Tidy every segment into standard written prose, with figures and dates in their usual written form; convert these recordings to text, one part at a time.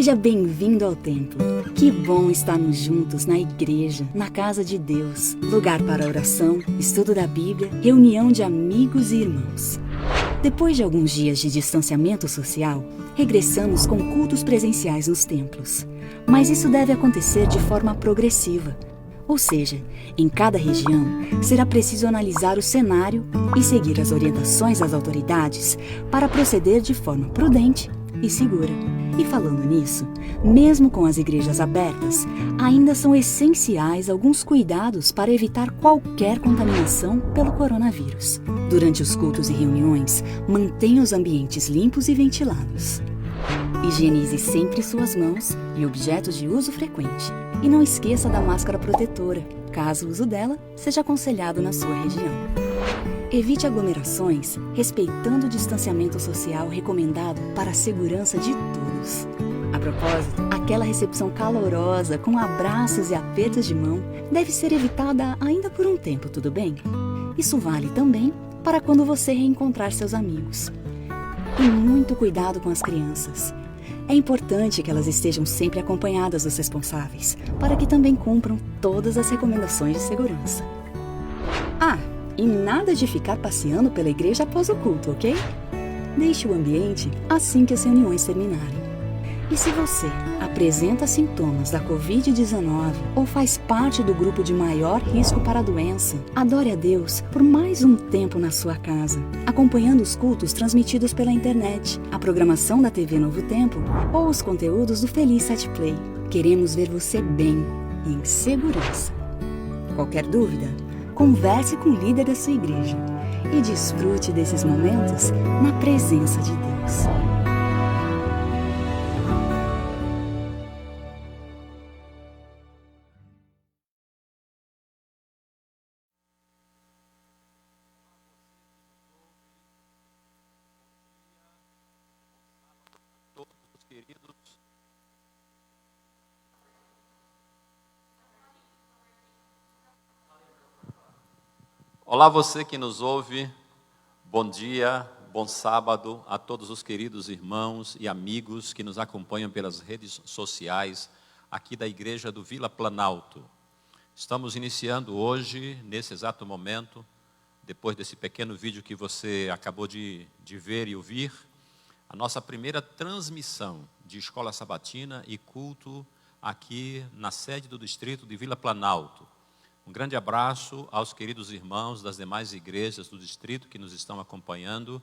Seja bem-vindo ao templo. Que bom estarmos juntos na igreja, na casa de Deus. Lugar para oração, estudo da Bíblia, reunião de amigos e irmãos. Depois de alguns dias de distanciamento social, regressamos com cultos presenciais nos templos. Mas isso deve acontecer de forma progressiva. Ou seja, em cada região, será preciso analisar o cenário e seguir as orientações das autoridades para proceder de forma prudente e segura. E falando nisso, mesmo com as igrejas abertas, ainda são essenciais alguns cuidados para evitar qualquer contaminação pelo coronavírus. Durante os cultos e reuniões, mantenha os ambientes limpos e ventilados. Higienize sempre suas mãos e objetos de uso frequente. E não esqueça da máscara protetora, caso o uso dela seja aconselhado na sua região. Evite aglomerações, respeitando o distanciamento social recomendado para a segurança de todos. A propósito, aquela recepção calorosa com abraços e apertos de mão deve ser evitada ainda por um tempo, tudo bem? Isso vale também para quando você reencontrar seus amigos. E muito cuidado com as crianças. É importante que elas estejam sempre acompanhadas dos responsáveis, para que também cumpram todas as recomendações de segurança. E nada de ficar passeando pela igreja após o culto, ok? Deixe o ambiente assim que as reuniões terminarem. E se você apresenta sintomas da Covid-19 ou faz parte do grupo de maior risco para a doença, adore a Deus por mais um tempo na sua casa, acompanhando os cultos transmitidos pela internet, a programação da TV Novo Tempo ou os conteúdos do Feliz 7 Play. Queremos ver você bem e em segurança. Qualquer dúvida? Converse com o líder da sua igreja e desfrute desses momentos na presença de Deus. Olá, você que nos ouve, bom dia, bom sábado a todos os queridos irmãos e amigos que nos acompanham pelas redes sociais aqui da Igreja do Vila Planalto. Estamos iniciando hoje, nesse exato momento, depois desse pequeno vídeo que você acabou de ver e ouvir, a nossa primeira transmissão de Escola Sabatina e culto aqui na sede do distrito de Vila Planalto. Um grande abraço aos queridos irmãos das demais igrejas do distrito que nos estão acompanhando.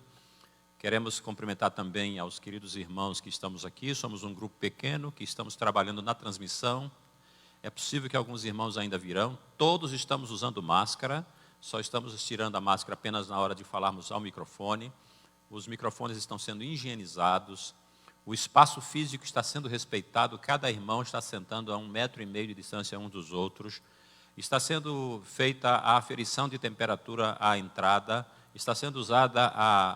Queremos cumprimentar também aos queridos irmãos que estamos aqui. Somos um grupo pequeno que estamos trabalhando na transmissão. É possível que alguns irmãos ainda virão. Todos estamos usando máscara, só estamos tirando a máscara apenas na hora de falarmos ao microfone. Os microfones estão sendo higienizados. O espaço físico está sendo respeitado. Cada irmão está sentando a 1,5 metro de distância um dos outros. Está sendo feita a aferição de temperatura à entrada, está sendo usada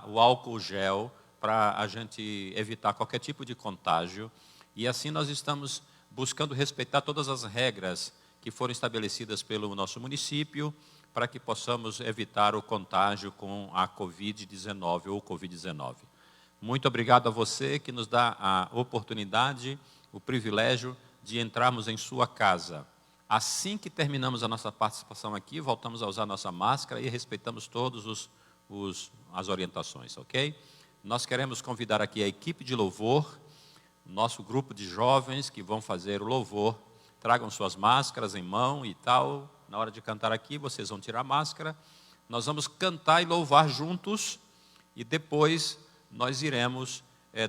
o álcool gel para a gente evitar qualquer tipo de contágio. E assim nós estamos buscando respeitar todas as regras que foram estabelecidas pelo nosso município para que possamos evitar o contágio com a Covid-19 ou Covid-19. Muito obrigado a você que nos dá a oportunidade, o privilégio de entrarmos em sua casa. Assim que terminamos a nossa participação aqui, voltamos a usar nossa máscara e respeitamos todas as orientações, ok? Nós queremos convidar aqui a equipe de louvor, nosso grupo de jovens que vão fazer o louvor. Tragam suas máscaras em mão e tal. Na hora de cantar aqui, vocês vão tirar a máscara. Nós vamos cantar e louvar juntos e depois nós iremos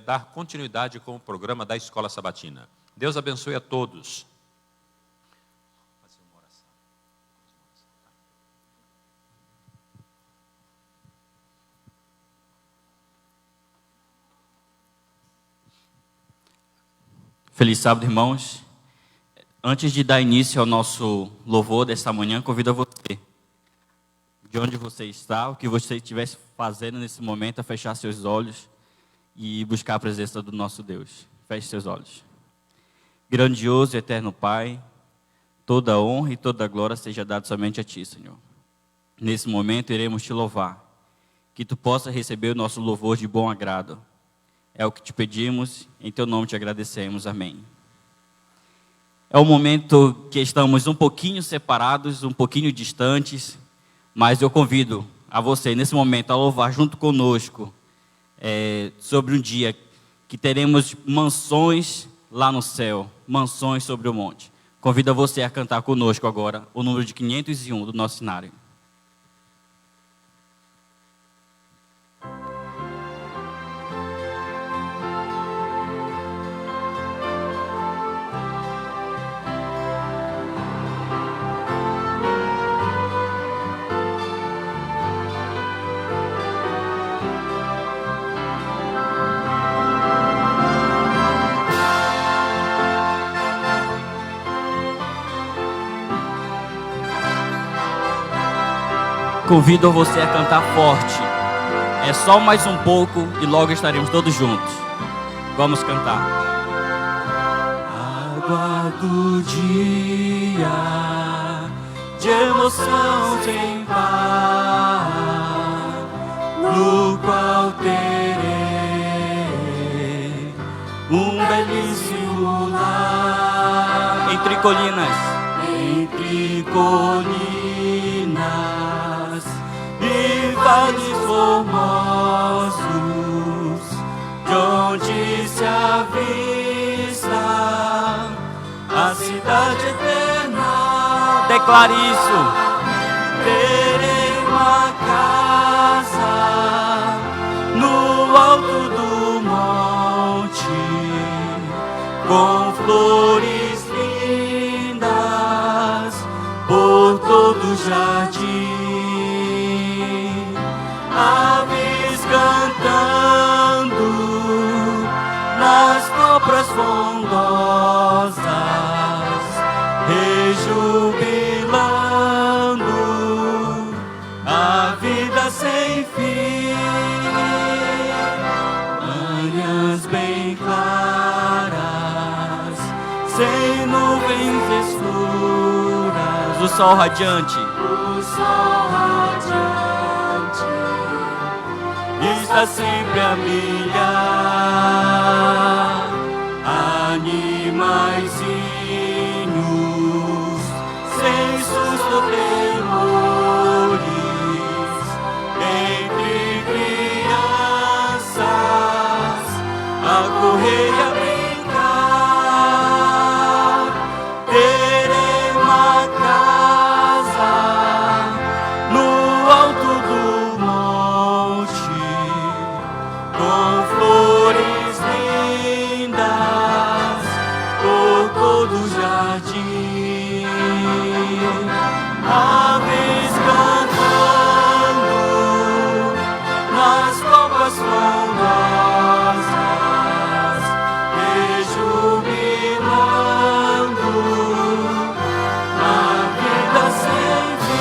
dar continuidade com o programa da Escola Sabatina. Deus abençoe a todos. Feliz sábado, irmãos. Antes de dar início ao nosso louvor desta manhã, convido a você, de onde você está, o que você estivesse fazendo nesse momento, a fechar seus olhos e buscar a presença do nosso Deus. Feche seus olhos. Grandioso e eterno Pai, toda a honra e toda a glória seja dada somente a Ti, Senhor. Nesse momento iremos Te louvar, que Tu possa receber o nosso louvor de bom agrado. É o que te pedimos, em teu nome te agradecemos. Amém. É um momento que estamos um pouquinho separados, um pouquinho distantes, mas eu convido a você, nesse momento, a louvar junto conosco sobre um dia que teremos mansões lá no céu, mansões sobre o monte. Convido a você a cantar conosco agora o número de 501 do nosso cenário. Convido você a cantar forte. É só mais um pouco e logo estaremos todos juntos. Vamos cantar. Aguardo o dia de emoção sem par, no qual terei um belíssimo lar. Entre colinas e vales formosos, de onde se avista a cidade eterna. Declare isso. Terei uma casa no alto do monte, com flores lindas por todo o jardim. Aves cantando nas copras frondosas, rejubilando a vida sem fim. Manhãs bem claras, sem nuvens escuras, o sol radiante. Está sempre a brilhar. Animaizinhos sem susto temores, entre crianças a correr e a brincar. Terei uma casa no alto do monte, com flores lindas por todo o jardim. Aves cantando nas copas frondosas, rejubilando a vida sem fim.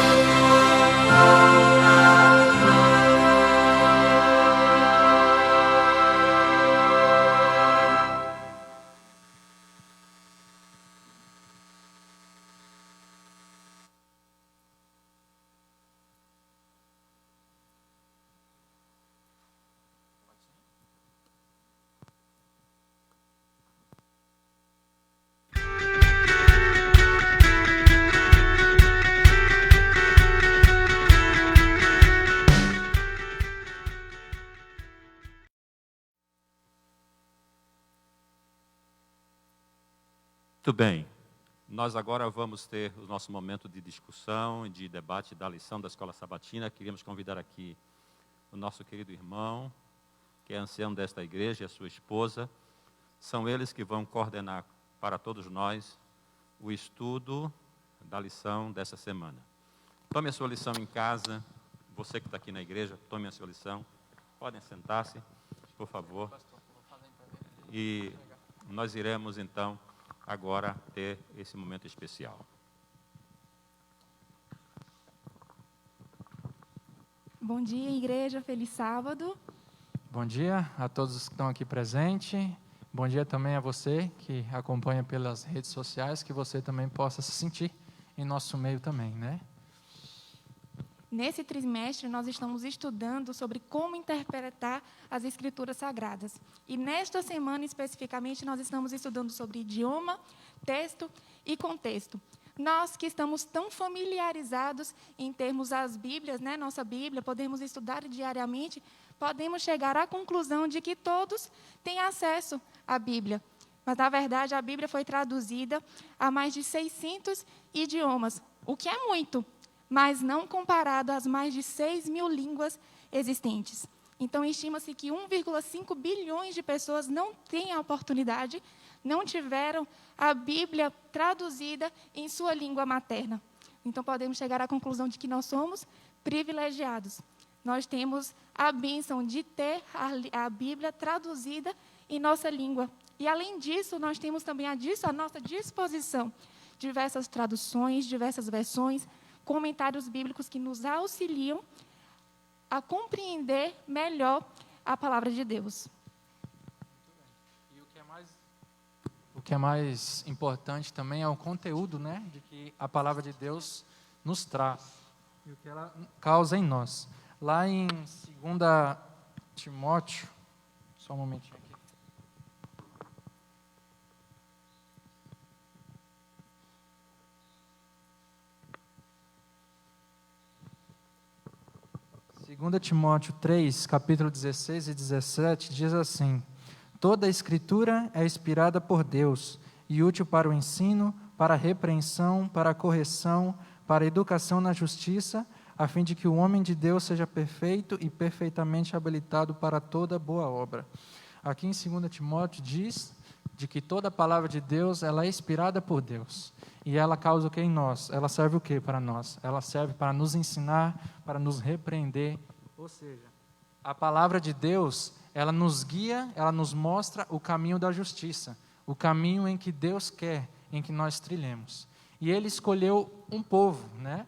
Muito bem, nós agora vamos ter o nosso momento de discussão e de debate da lição da Escola Sabatina. Queríamos convidar aqui o nosso querido irmão, que é ancião desta igreja, e a sua esposa. São eles que vão coordenar para todos nós o estudo da lição dessa semana. Tome a sua lição em casa, você que está aqui na igreja, tome a sua lição. Podem sentar-se, por favor. E nós iremos, então, agora ter esse momento especial. Bom dia, igreja. Feliz sábado. Bom dia a todos que estão aqui presentes. Bom dia também a você que acompanha pelas redes sociais, que você também possa se sentir em nosso meio também, né? Nesse trimestre, nós estamos estudando sobre como interpretar as Escrituras Sagradas. E nesta semana, especificamente, nós estamos estudando sobre idioma, texto e contexto. Nós que estamos tão familiarizados em termos as Bíblias, né, nossa Bíblia, podemos estudar diariamente, podemos chegar à conclusão de que todos têm acesso à Bíblia. Mas, na verdade, a Bíblia foi traduzida a mais de 600 idiomas, o que é muito, mas não comparado às mais de 6.000 línguas existentes. Então, estima-se que 1,5 bilhões de pessoas não têm a oportunidade, não tiveram a Bíblia traduzida em sua língua materna. Então, podemos chegar à conclusão de que nós somos privilegiados. Nós temos a bênção de ter a Bíblia traduzida em nossa língua. E, além disso, nós temos também à nossa disposição diversas traduções, diversas versões, comentários bíblicos que nos auxiliam a compreender melhor a palavra de Deus. E o que é mais importante também é o conteúdo, né, de que a palavra de Deus nos traz e o que ela causa em nós. Lá em 2 Timóteo, só um momentinho aqui. Segunda Timóteo 3, capítulo 16 e 17, diz assim: toda a Escritura é inspirada por Deus e útil para o ensino, para a repreensão, para a correção, para a educação na justiça, a fim de que o homem de Deus seja perfeito e perfeitamente habilitado para toda boa obra. Aqui em 2 Timóteo diz de que toda a palavra de Deus ela é inspirada por Deus. E ela causa o que em nós? Ela serve o que para nós? Ela serve para nos ensinar, para nos repreender. Ou seja, a palavra de Deus, ela nos guia, ela nos mostra o caminho da justiça, o caminho em que Deus quer, em que nós trilhemos. E Ele escolheu um povo, né?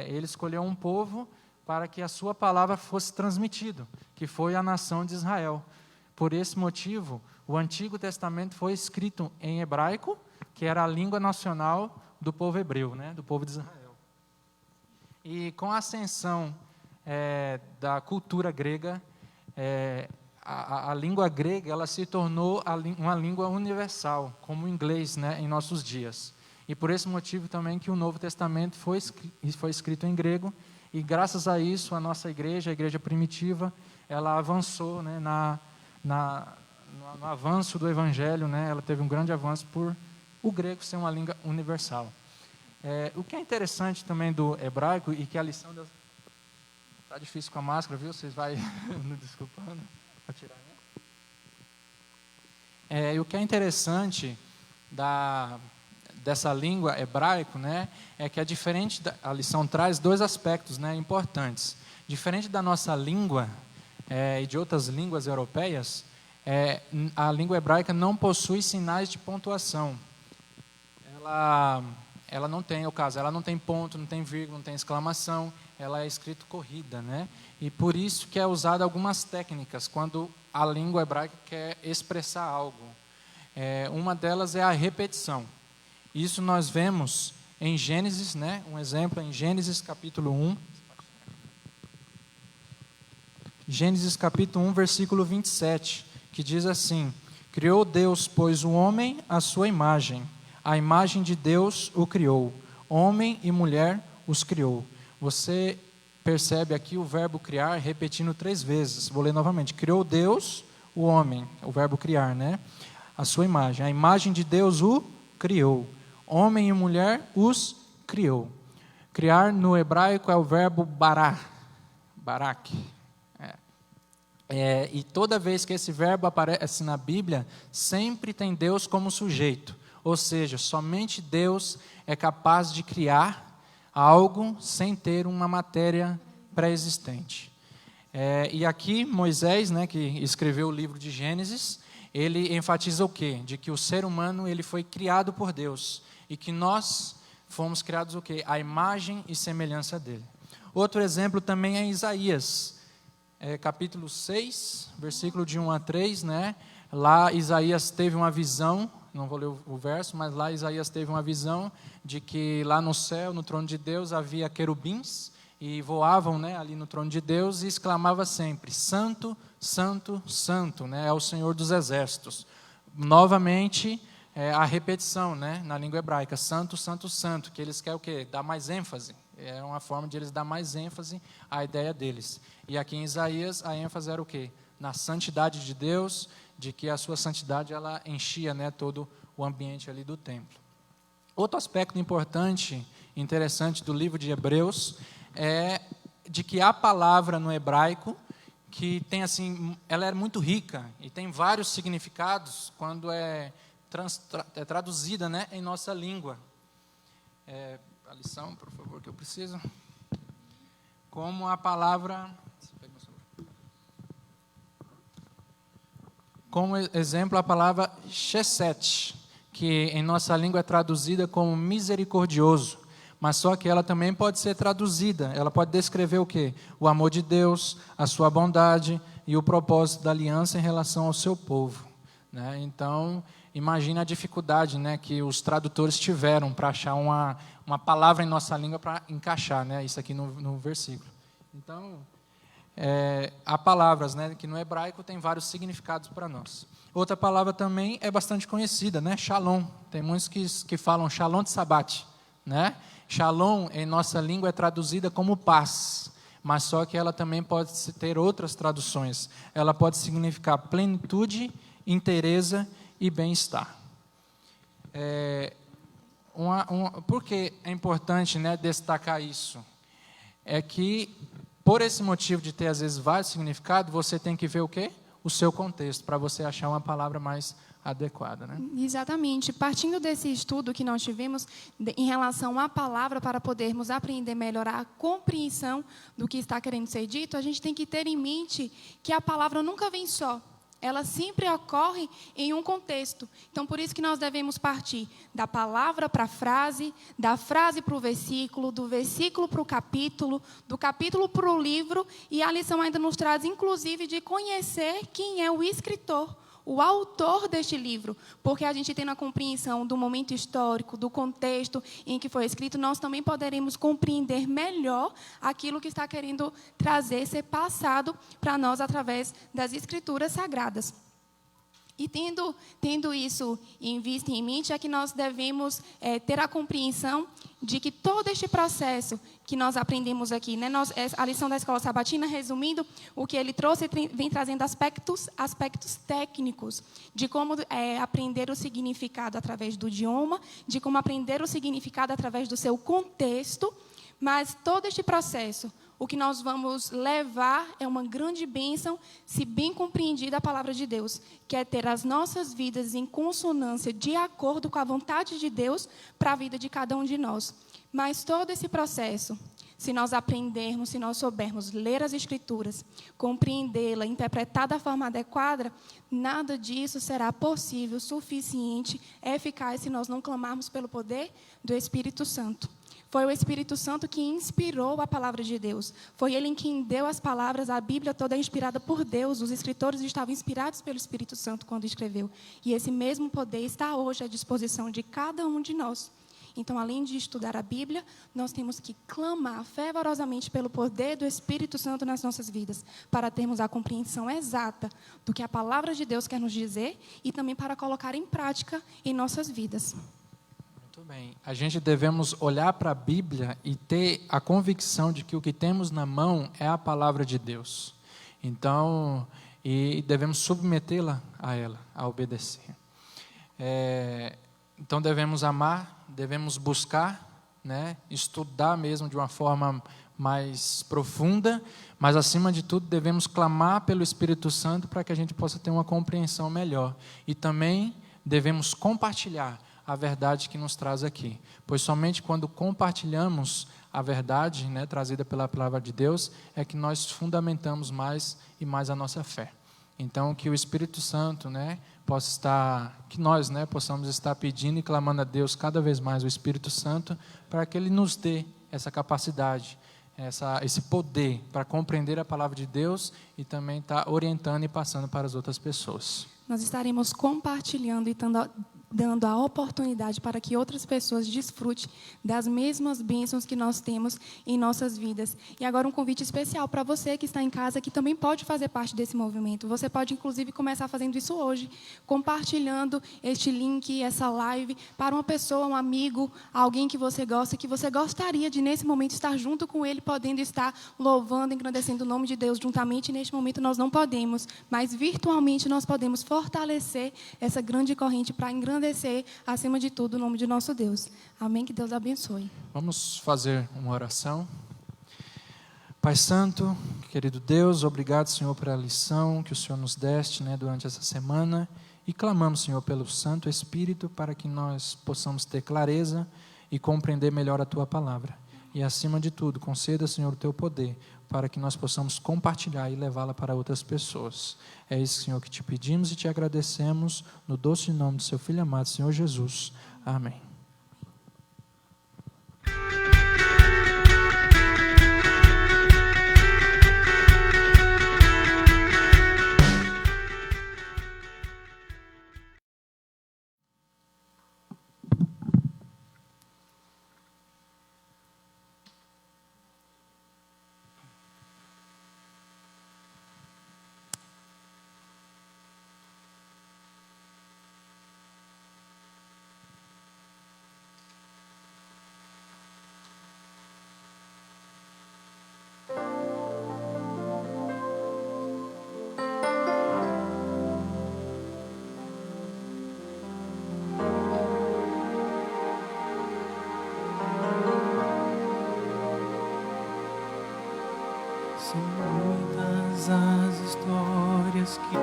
Ele escolheu um povo para que a sua palavra fosse transmitida, que foi a nação de Israel. Por esse motivo, o Antigo Testamento foi escrito em hebraico, que era a língua nacional do povo hebreu, né, do povo de Israel. E com a ascensão da cultura grega, a língua grega ela se tornou uma língua universal, como o inglês, né, em nossos dias. E por esse motivo também que o Novo Testamento foi escrito em grego, e graças a isso a nossa igreja, a igreja primitiva, ela avançou, né, no avanço do Evangelho, né, ela teve um grande avanço por o grego ser uma língua universal. O que é interessante também do hebraico, e que a lição... Está difícil com a máscara, viu? Vocês vão me desculpando. Vou tirar, né? E o que é interessante dessa língua hebraico, né, é que a lição traz dois aspectos, né, importantes. Diferente da nossa língua e de outras línguas europeias, a língua hebraica não possui sinais de pontuação. Ela não tem, ela não tem ponto, não tem vírgula, não tem exclamação, ela é escrito corrida, né? E por isso que é usada algumas técnicas quando a língua hebraica quer expressar algo. Uma delas é a repetição. Isso nós vemos em Gênesis, né? Um exemplo em Gênesis capítulo 1. Gênesis capítulo 1, versículo 27, que diz assim: criou Deus, pois, o homem à sua imagem. A imagem de Deus o criou. Homem e mulher os criou. Você percebe aqui o verbo criar repetindo 3 vezes. Vou ler novamente. Criou Deus o homem, o verbo criar, né? A sua imagem. A imagem de Deus o criou. Homem e mulher os criou. Criar no hebraico é o verbo bará. Barak. E toda vez que esse verbo aparece na Bíblia, sempre tem Deus como sujeito. Ou seja, somente Deus é capaz de criar algo sem ter uma matéria pré-existente. E aqui Moisés, né, que escreveu o livro de Gênesis, ele enfatiza o quê? De que o ser humano ele foi criado por Deus e que nós fomos criados o quê? A imagem e semelhança dele. Outro exemplo também é Isaías, capítulo 6, versículo de 1 a 3, né? Lá Isaías teve uma visão. Não vou ler o verso, mas lá Isaías teve uma visão de que lá no céu, no trono de Deus, havia querubins, e voavam, né, ali no trono de Deus e exclamava sempre: Santo, Santo, Santo, né, é o Senhor dos Exércitos. Novamente, a repetição, né, na língua hebraica: Santo, Santo, Santo, que eles querem o quê? Dar mais ênfase. É uma forma de eles dar mais ênfase à ideia deles. E aqui em Isaías, a ênfase era o quê? Na santidade de Deus, de que a sua santidade ela enchia, né, todo o ambiente ali do templo. Outro aspecto importante, interessante do livro de Hebreus é de que a palavra no hebraico, que tem assim, ela é muito rica e tem vários significados quando é traduzida, né, em nossa língua. A lição, por favor, que eu preciso. Como a palavra... Como exemplo, a palavra chesed, que em nossa língua é traduzida como misericordioso, mas só que ela também pode ser traduzida, ela pode descrever o quê? O amor de Deus, a sua bondade e o propósito da aliança em relação ao seu povo, né? Então, imagine a dificuldade, né, que os tradutores tiveram para achar uma palavra em nossa língua para encaixar, né, isso aqui no versículo. Então, há palavras, né, que no hebraico tem vários significados para nós. Outra palavra também é bastante conhecida, né, shalom. Tem muitos que falam shalom de sabate, né? Shalom em nossa língua é traduzida como paz, mas só que ela também pode ter outras traduções. Ela pode significar plenitude, inteireza e bem-estar. Por que é importante, né, destacar isso? É que, por esse motivo de ter, às vezes, vários significados, você tem que ver o quê? O seu contexto, para você achar uma palavra mais adequada, né? Exatamente. Partindo desse estudo que nós tivemos em relação à palavra, para podermos aprender melhor a compreensão do que está querendo ser dito, a gente tem que ter em mente que a palavra nunca vem só. Ela sempre ocorre em um contexto. Então, por isso que nós devemos partir da palavra para a frase, da frase para o versículo, do versículo para o capítulo, do capítulo para o livro, e a lição ainda nos traz, inclusive, de conhecer quem é o escritor, o autor deste livro, porque a gente tendo a compreensão do momento histórico, do contexto em que foi escrito, nós também poderemos compreender melhor aquilo que está querendo trazer, ser passado para nós através das Escrituras Sagradas. E tendo isso em vista e em mente, é que nós devemos ter a compreensão de que todo este processo que nós aprendemos aqui, né, a lição da Escola Sabatina, resumindo, o que ele trouxe, vem trazendo aspectos técnicos de como aprender o significado através do idioma, de como aprender o significado através do seu contexto, mas todo este processo, o que nós vamos levar é uma grande bênção, se bem compreendida a palavra de Deus, que é ter as nossas vidas em consonância, de acordo com a vontade de Deus, para a vida de cada um de nós. Mas todo esse processo, se nós aprendermos, se nós soubermos ler as Escrituras, compreendê-la, interpretar da forma adequada, nada disso será possível, suficiente, eficaz, se nós não clamarmos pelo poder do Espírito Santo. Foi o Espírito Santo que inspirou a palavra de Deus. Foi Ele quem deu as palavras. A Bíblia toda é inspirada por Deus. Os escritores estavam inspirados pelo Espírito Santo quando escreveu. E esse mesmo poder está hoje à disposição de cada um de nós. Então, além de estudar a Bíblia, nós temos que clamar fervorosamente pelo poder do Espírito Santo nas nossas vidas, para termos a compreensão exata do que a palavra de Deus quer nos dizer e também para colocar em prática em nossas vidas. Muito bem. A gente devemos olhar para a Bíblia e ter a convicção de que o que temos na mão é a palavra de Deus. Então, e devemos submetê-la a ela, a obedecer. Então, devemos amar, devemos buscar, né, estudar mesmo de uma forma mais profunda, mas, acima de tudo, devemos clamar pelo Espírito Santo para que a gente possa ter uma compreensão melhor. E também devemos compartilhar a verdade que nos traz aqui, pois somente quando compartilhamos a verdade, né, trazida pela palavra de Deus, é que nós fundamentamos mais e mais a nossa fé. Então, que o Espírito Santo, né, possa estar, que nós, né, possamos estar pedindo e clamando a Deus cada vez mais o Espírito Santo, para que Ele nos dê essa capacidade, esse poder para compreender a palavra de Deus e também estar orientando e passando para as outras pessoas. Nós estaremos compartilhando e dando a oportunidade para que outras pessoas desfrutem das mesmas bênçãos que nós temos em nossas vidas. E agora um convite especial para você que está em casa, que também pode fazer parte desse movimento. Você pode, inclusive, começar fazendo isso hoje, compartilhando este link, essa live, para uma pessoa, um amigo, alguém que você gosta, que você gostaria de, nesse momento, estar junto com ele, podendo estar louvando, engrandecendo o nome de Deus juntamente. Neste momento nós não podemos, mas virtualmente nós podemos fortalecer essa grande corrente para engrandecer, acima de tudo, o nome de nosso Deus. Amém? Que Deus abençoe. Vamos fazer uma oração. Pai Santo, querido Deus, obrigado, Senhor, pela lição que o Senhor nos deste, durante essa semana, e clamamos, Senhor, pelo Santo Espírito para que nós possamos ter clareza e compreender melhor a Tua palavra. E, acima de tudo, conceda, Senhor, o Teu poder para que nós possamos compartilhar e levá-la para outras pessoas. É isso, Senhor, que te pedimos e te agradecemos, no doce nome do Seu Filho amado, Senhor Jesus. Amém. São muitas as histórias que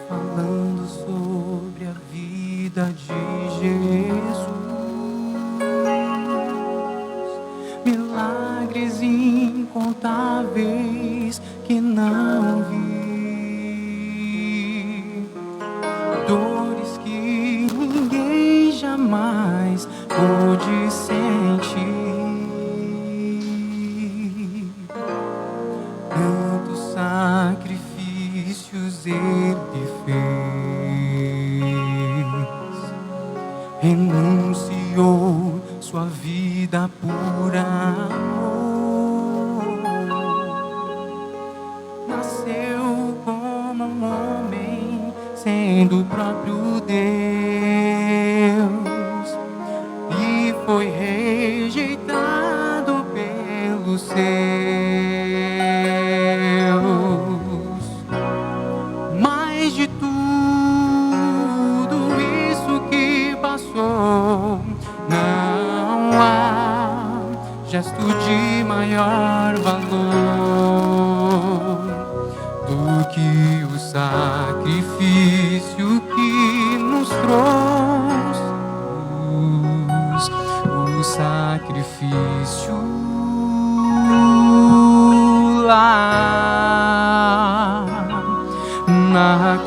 falando sobre a vida de Jesus, milagres incontáveis que não vi, dores que ninguém jamais pôde sentir, tantos sacrifícios ele fez, renunciou sua vida por amor, nasceu como um homem, sendo o próprio Deus, foi rejeitado pelos seus, mas de tudo isso que passou, não há gesto de maior valor do que o sacrifício que nos trouxe. O sacrifício lá na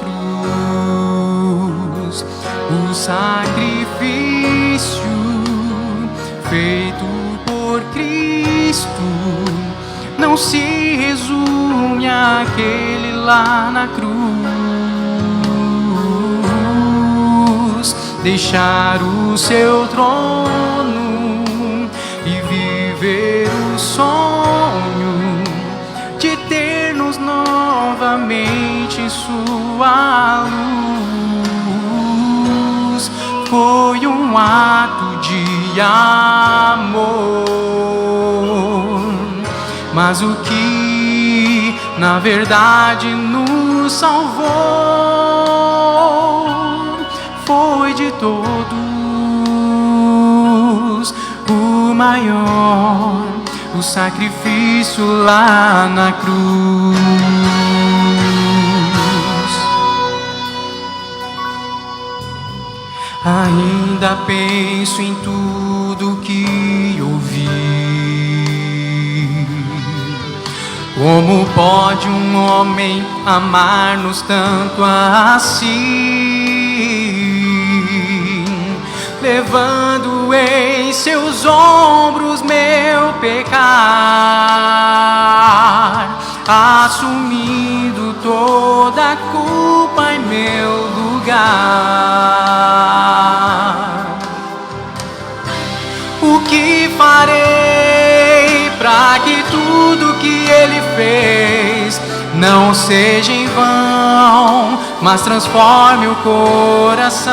cruz, o sacrifício feito por Cristo não se resume àquele lá na cruz, deixar o seu trono e viver o sonho de ter-nos novamente em sua luz. Foi um ato de amor, mas o que na verdade nos salvou foi de todos o maior, o sacrifício lá na cruz. Ainda penso em tudo que ouvi. Como pode um homem amar-nos tanto assim, levando em seus ombros meu pecar, assumindo toda a culpa Ele fez não seja em vão, mas transforme o coração.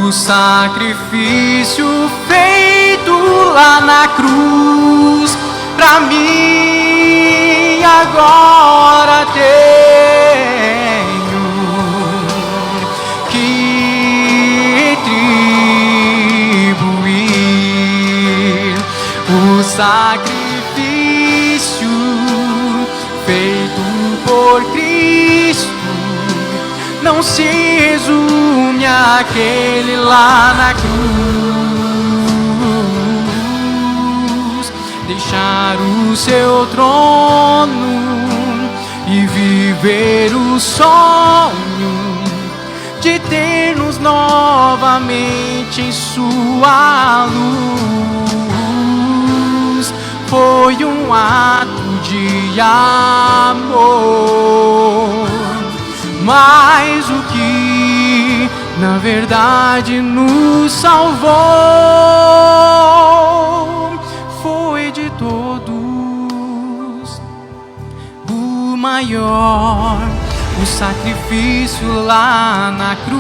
O sacrifício feito lá na cruz, pra mim agora tenho que retribuir. O sacrifício feito por Cristo não se resume àquele lá na cruz. Deixar o seu trono e viver o sonho de ter-nos novamente em sua luz. Foi um ato de amor, mas o que na verdade nos salvou foi de todos o maior, o sacrifício lá na cruz.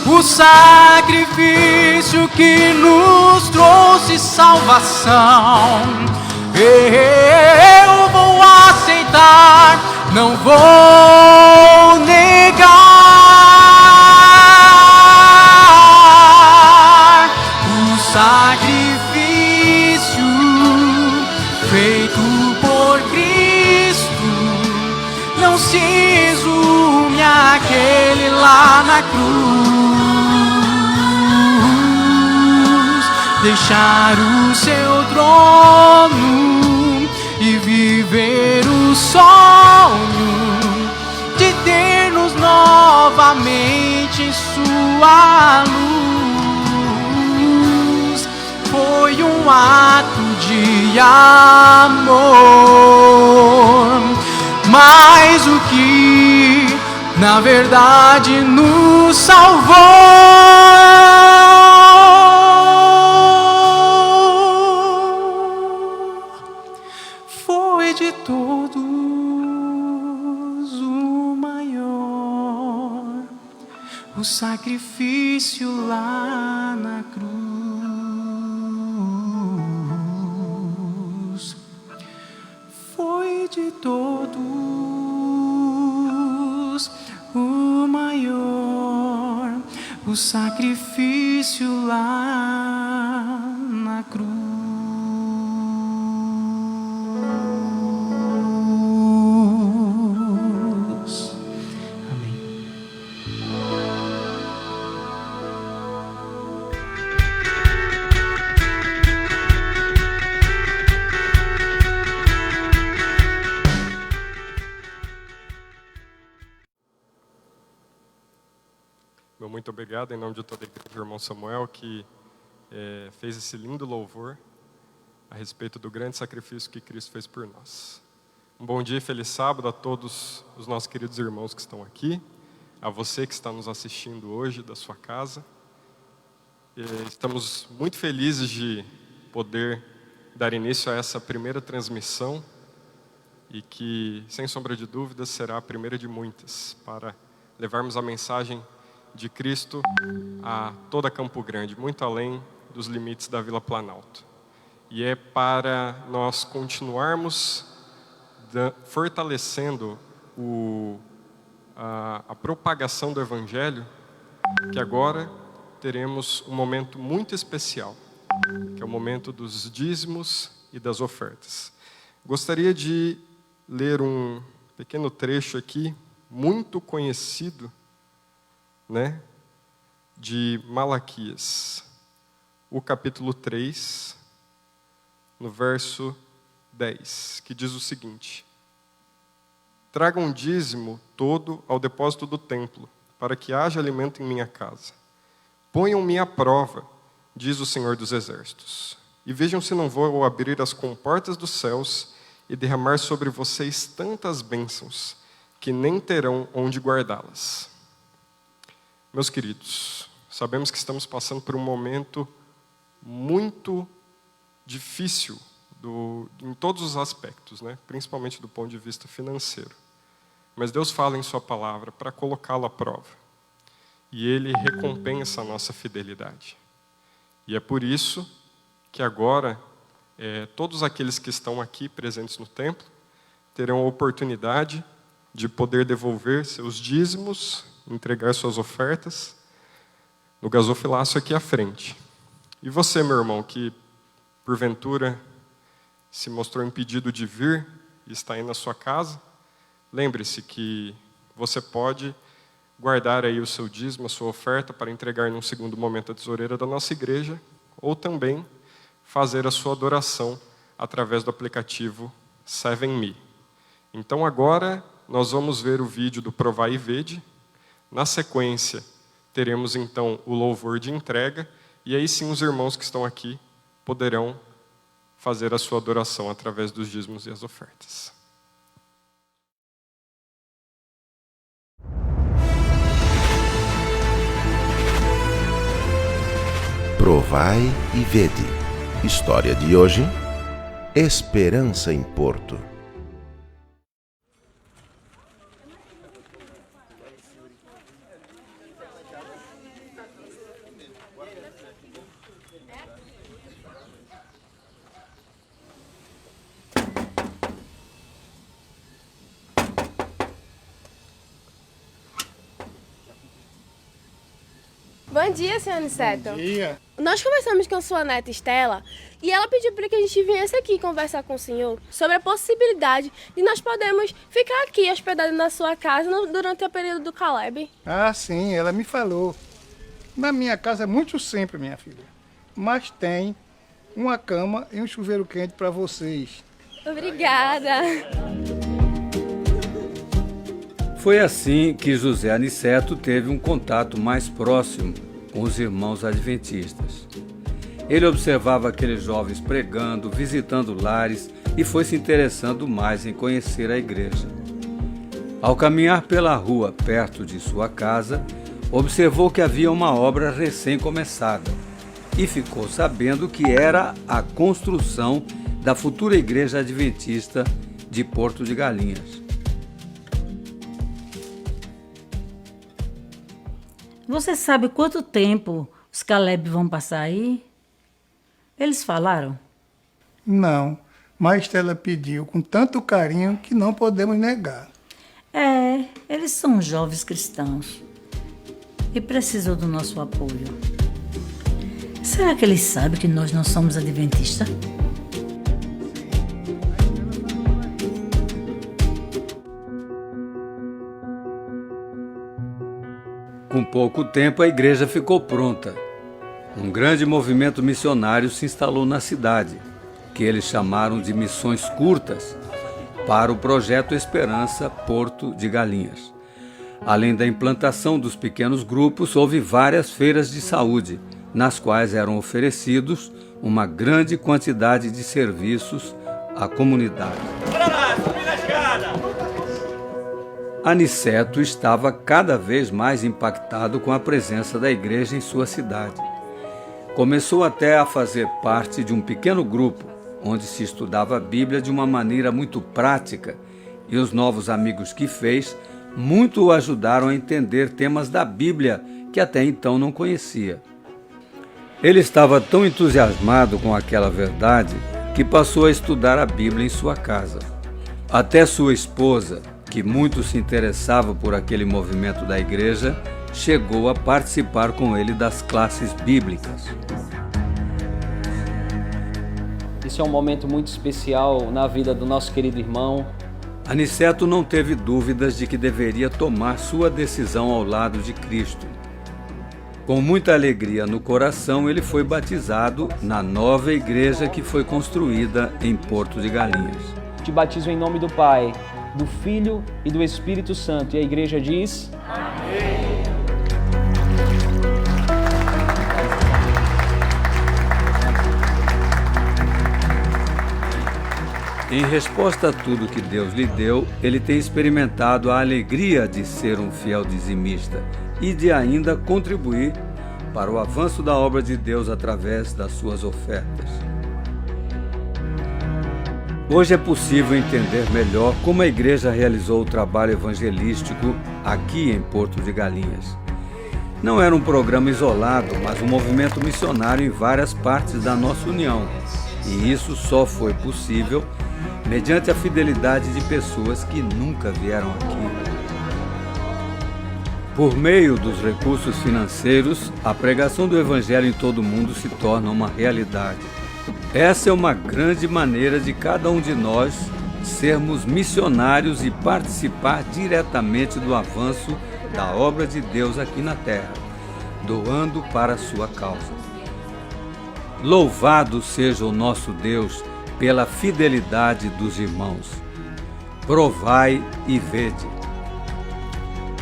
O sacrifício que nos trouxe salvação. Eu vou aceitar, não vou negar. O sacrifício feito por Cristo não se resume àquele lá na cruz. Deixar o seu trono e viver o sonho de ter-nos novamente em sua luz. Foi um ato de amor, mas o que na verdade nos salvou de todos o maior, o sacrifício lá na cruz. Foi de todos o maior, o sacrifício lá na cruz. Muito obrigado, em nome de toda a igreja, irmão Samuel, que fez esse lindo louvor a respeito do grande sacrifício que Cristo fez por nós. Um bom dia e feliz sábado a todos os nossos queridos irmãos que estão aqui, a você que está nos assistindo hoje da sua casa. Estamos muito felizes de poder dar início a essa primeira transmissão e que, sem sombra de dúvidas, será a primeira de muitas para levarmos a mensagem de Cristo a toda Campo Grande, muito além dos limites da Vila Planalto. E é para nós continuarmos fortalecendo a propagação do Evangelho, que agora teremos um momento muito especial, que é o momento dos dízimos e das ofertas. Gostaria de ler um pequeno trecho aqui, muito conhecido, de Malaquias, o capítulo 3, no verso 10, que diz o seguinte: tragam um dízimo todo ao depósito do templo, para que haja alimento em minha casa. Ponham-me à prova, diz o Senhor dos Exércitos, e vejam se não vou abrir as comportas dos céus e derramar sobre vocês tantas bênçãos, que nem terão onde guardá-las. Meus queridos, sabemos que estamos passando por um momento muito difícil em todos os aspectos, né? Principalmente do ponto de vista financeiro. Mas Deus fala em sua palavra para colocá-lo à prova. E Ele recompensa a nossa fidelidade. E é por isso que agora todos aqueles que estão aqui presentes no templo terão a oportunidade de poder devolver seus dízimos, entregar suas ofertas no gasofilácio aqui à frente. E você, meu irmão, que porventura se mostrou impedido de vir e está aí na sua casa, lembre-se que você pode guardar aí o seu dízimo, a sua oferta, para entregar num segundo momento à tesoureira da nossa igreja, ou também fazer a sua adoração através do aplicativo 7Me. Então agora nós vamos ver o vídeo do Provai e Vede. Na sequência, teremos então o louvor de entrega, e aí sim os irmãos que estão aqui poderão fazer a sua adoração através dos dízimos e as ofertas. Provai e Vede. História de hoje: Esperança em Porto. Bom dia, senhor Aniceto. Bom dia. Nós conversamos com sua neta Estela e ela pediu para que a gente viesse aqui conversar com o senhor sobre a possibilidade de nós podermos ficar aqui hospedados na sua casa durante o período do Caleb. Ah, sim, ela me falou. Na minha casa é muito simples, minha filha. Mas tem uma cama e um chuveiro quente para vocês. Obrigada. Foi assim que José Aniceto teve um contato mais próximo com os irmãos adventistas. Ele observava aqueles jovens pregando, visitando lares e foi se interessando mais em conhecer a igreja. Ao caminhar pela rua perto de sua casa, observou que havia uma obra recém-começada e ficou sabendo que era a construção da futura igreja adventista de Porto de Galinhas. Você sabe quanto tempo os Caleb vão passar aí? Eles falaram? Não, mas Estela pediu com tanto carinho que não podemos negar. Eles são jovens cristãos e precisam do nosso apoio. Será que eles sabem que nós não somos adventistas? Com pouco tempo, a igreja ficou pronta. Um grande movimento missionário se instalou na cidade, que eles chamaram de Missões Curtas, para o projeto Esperança Porto de Galinhas. Além da implantação dos pequenos grupos, houve várias feiras de saúde, nas quais eram oferecidos uma grande quantidade de serviços à comunidade. Aniceto estava cada vez mais impactado com a presença da igreja em sua cidade. Começou até a fazer parte de um pequeno grupo, onde se estudava a Bíblia de uma maneira muito prática, e os novos amigos que fez muito o ajudaram a entender temas da Bíblia que até então não conhecia. Ele estava tão entusiasmado com aquela verdade que passou a estudar a Bíblia em sua casa. Até sua esposa, que muito se interessava por aquele movimento da igreja, chegou a participar com ele das classes bíblicas. Esse é um momento muito especial na vida do nosso querido irmão. Aniceto não teve dúvidas de que deveria tomar sua decisão ao lado de Cristo. Com muita alegria no coração, ele foi batizado na nova igreja que foi construída em Porto de Galinhas. Te batizo em nome do Pai, do Filho e do Espírito Santo. E a igreja diz: Amém. Em resposta a tudo que Deus lhe deu, ele tem experimentado a alegria de ser um fiel dizimista e de ainda contribuir para o avanço da obra de Deus através das suas ofertas. Hoje é possível entender melhor como a igreja realizou o trabalho evangelístico aqui em Porto de Galinhas. Não era um programa isolado, mas um movimento missionário em várias partes da nossa união. E isso só foi possível mediante a fidelidade de pessoas que nunca vieram aqui. Por meio dos recursos financeiros, a pregação do Evangelho em todo o mundo se torna uma realidade. Essa é uma grande maneira de cada um de nós sermos missionários e participar diretamente do avanço da obra de Deus aqui na terra, doando para a sua causa. Louvado seja o nosso Deus pela fidelidade dos irmãos. Provai e vede.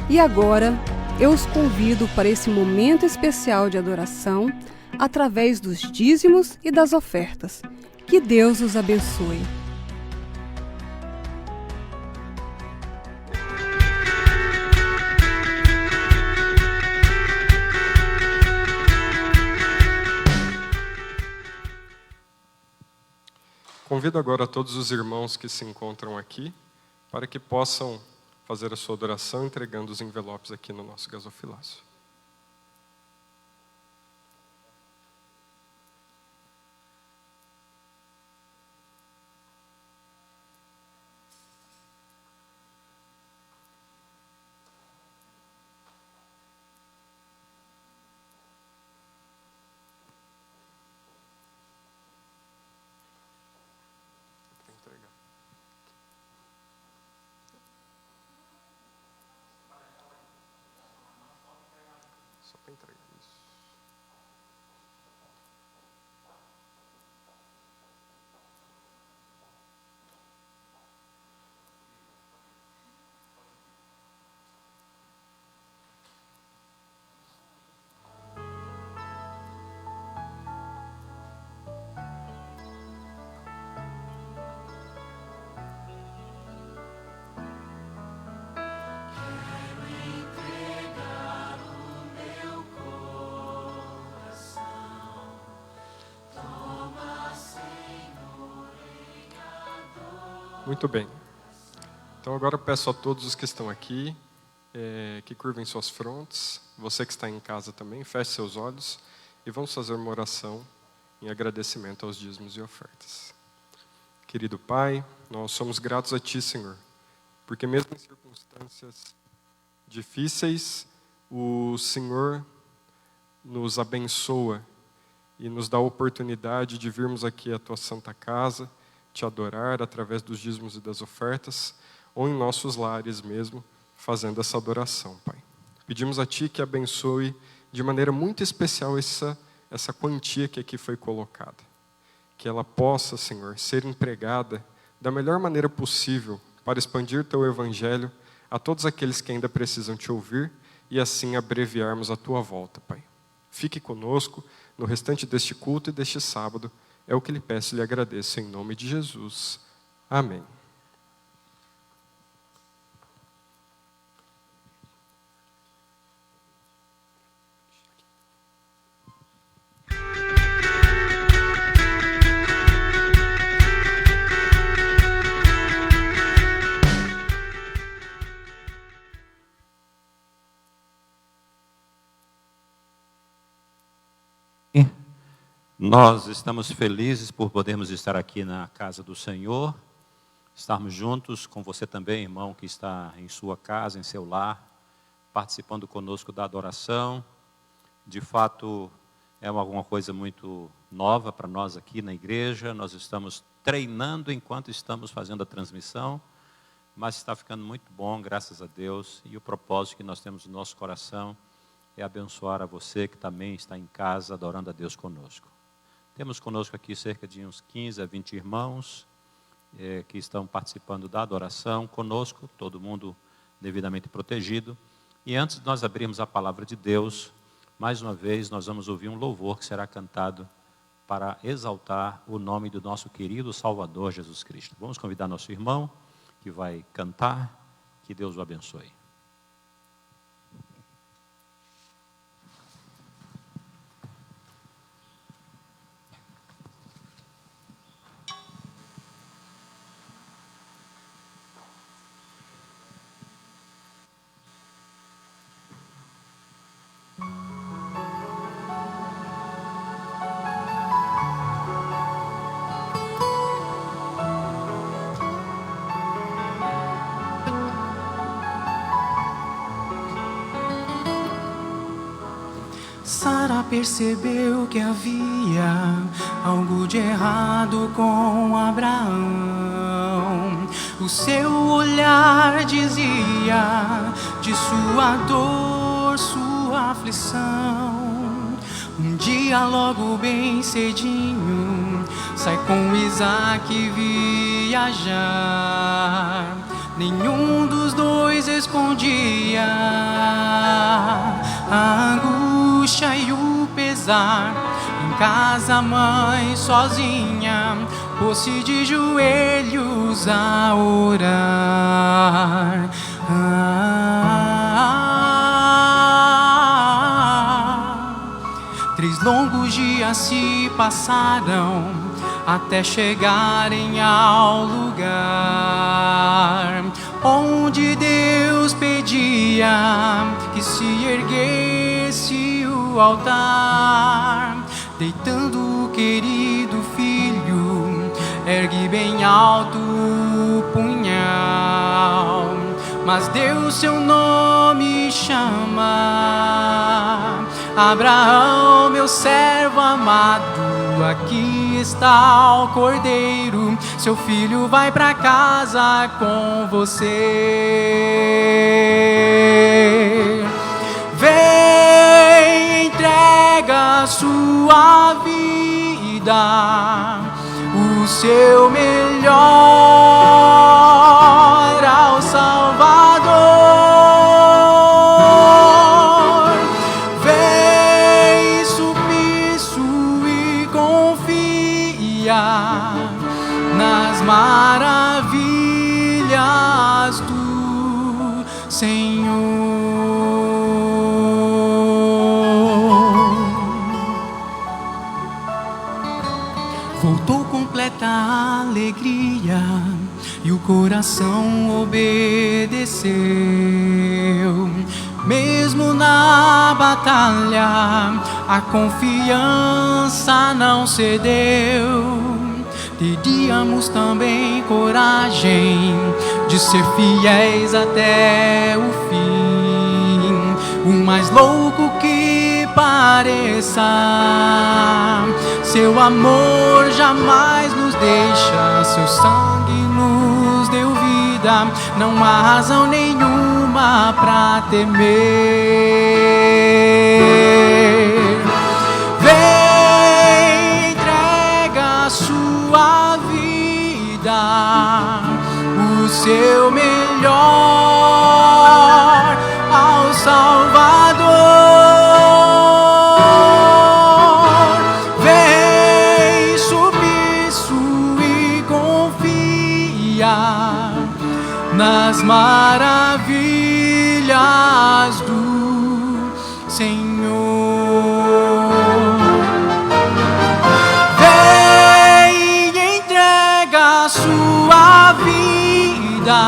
E agora, eu os convido para esse momento especial de adoração através dos dízimos e das ofertas. Que Deus os abençoe. Convido agora todos os irmãos que se encontram aqui para que possam fazer a sua adoração entregando os envelopes aqui no nosso gasofilácio. Muito bem. Então agora eu peço a todos os que estão aqui que curvem suas frontes. Você que está em casa também, feche seus olhos e vamos fazer uma oração em agradecimento aos dízimos e ofertas. Querido Pai, nós somos gratos a Ti, Senhor, porque mesmo em circunstâncias difíceis, o Senhor nos abençoa e nos dá a oportunidade de virmos aqui à Tua Santa Casa, Te adorar através dos dízimos e das ofertas, ou em nossos lares mesmo, fazendo essa adoração, Pai. Pedimos a Ti que abençoe de maneira muito especial essa quantia que aqui foi colocada. Que ela possa, Senhor, ser empregada da melhor maneira possível para expandir Teu Evangelho a todos aqueles que ainda precisam Te ouvir e assim abreviarmos a Tua volta, Pai. Fique conosco no restante deste culto e deste sábado. É o que lhe peço e lhe agradeço em nome de Jesus. Amém. Nós estamos felizes por podermos estar aqui na casa do Senhor, estarmos juntos com você também, irmão, que está em sua casa, em seu lar, participando conosco da adoração. De fato, é alguma coisa muito nova para nós aqui na igreja. Nós estamos treinando enquanto estamos fazendo a transmissão, mas está ficando muito bom, graças a Deus. E o propósito que nós temos no nosso coração é abençoar a você que também está em casa adorando a Deus conosco. Temos conosco aqui cerca de uns 15 a 20 irmãos que estão participando da adoração conosco, todo mundo devidamente protegido. E antes de nós abrirmos a palavra de Deus, mais uma vez nós vamos ouvir um louvor que será cantado para exaltar o nome do nosso querido Salvador Jesus Cristo. Vamos convidar nosso irmão que vai cantar, que Deus o abençoe. Sara percebeu que havia algo de errado com Abraão. O seu olhar dizia de sua dor, sua aflição. Um dia logo bem cedinho sai com Isaac viajar. Nenhum dos dois escondia a angústia e o pesar. Em casa a mãe sozinha pôs-se de joelhos a orar. Três longos dias se passaram até chegarem ao lugar onde Deus pedia que se erguesse o altar. Deitando o querido filho, ergue bem alto o punhal, mas Deus seu nome chama. Abraão, meu servo amado, aqui está o cordeiro, seu filho vai para casa com você. Vem, entrega a sua vida, o seu melhor ao Salvador. Nas maravilhas do Senhor. Voltou completa alegria e o coração obedeceu. Mesmo na batalha, a confiança não cedeu. Teríamos também coragem de ser fiéis até o fim, o mais louco que pareça. Seu amor jamais nos deixa, seu sangue nos deu vida. Não há razão nenhuma pra temer. Vem, entrega a sua vida, o seu melhor ao Salvador. Vem, submisso e confia nas maravilhas do Senhor. Sua vida,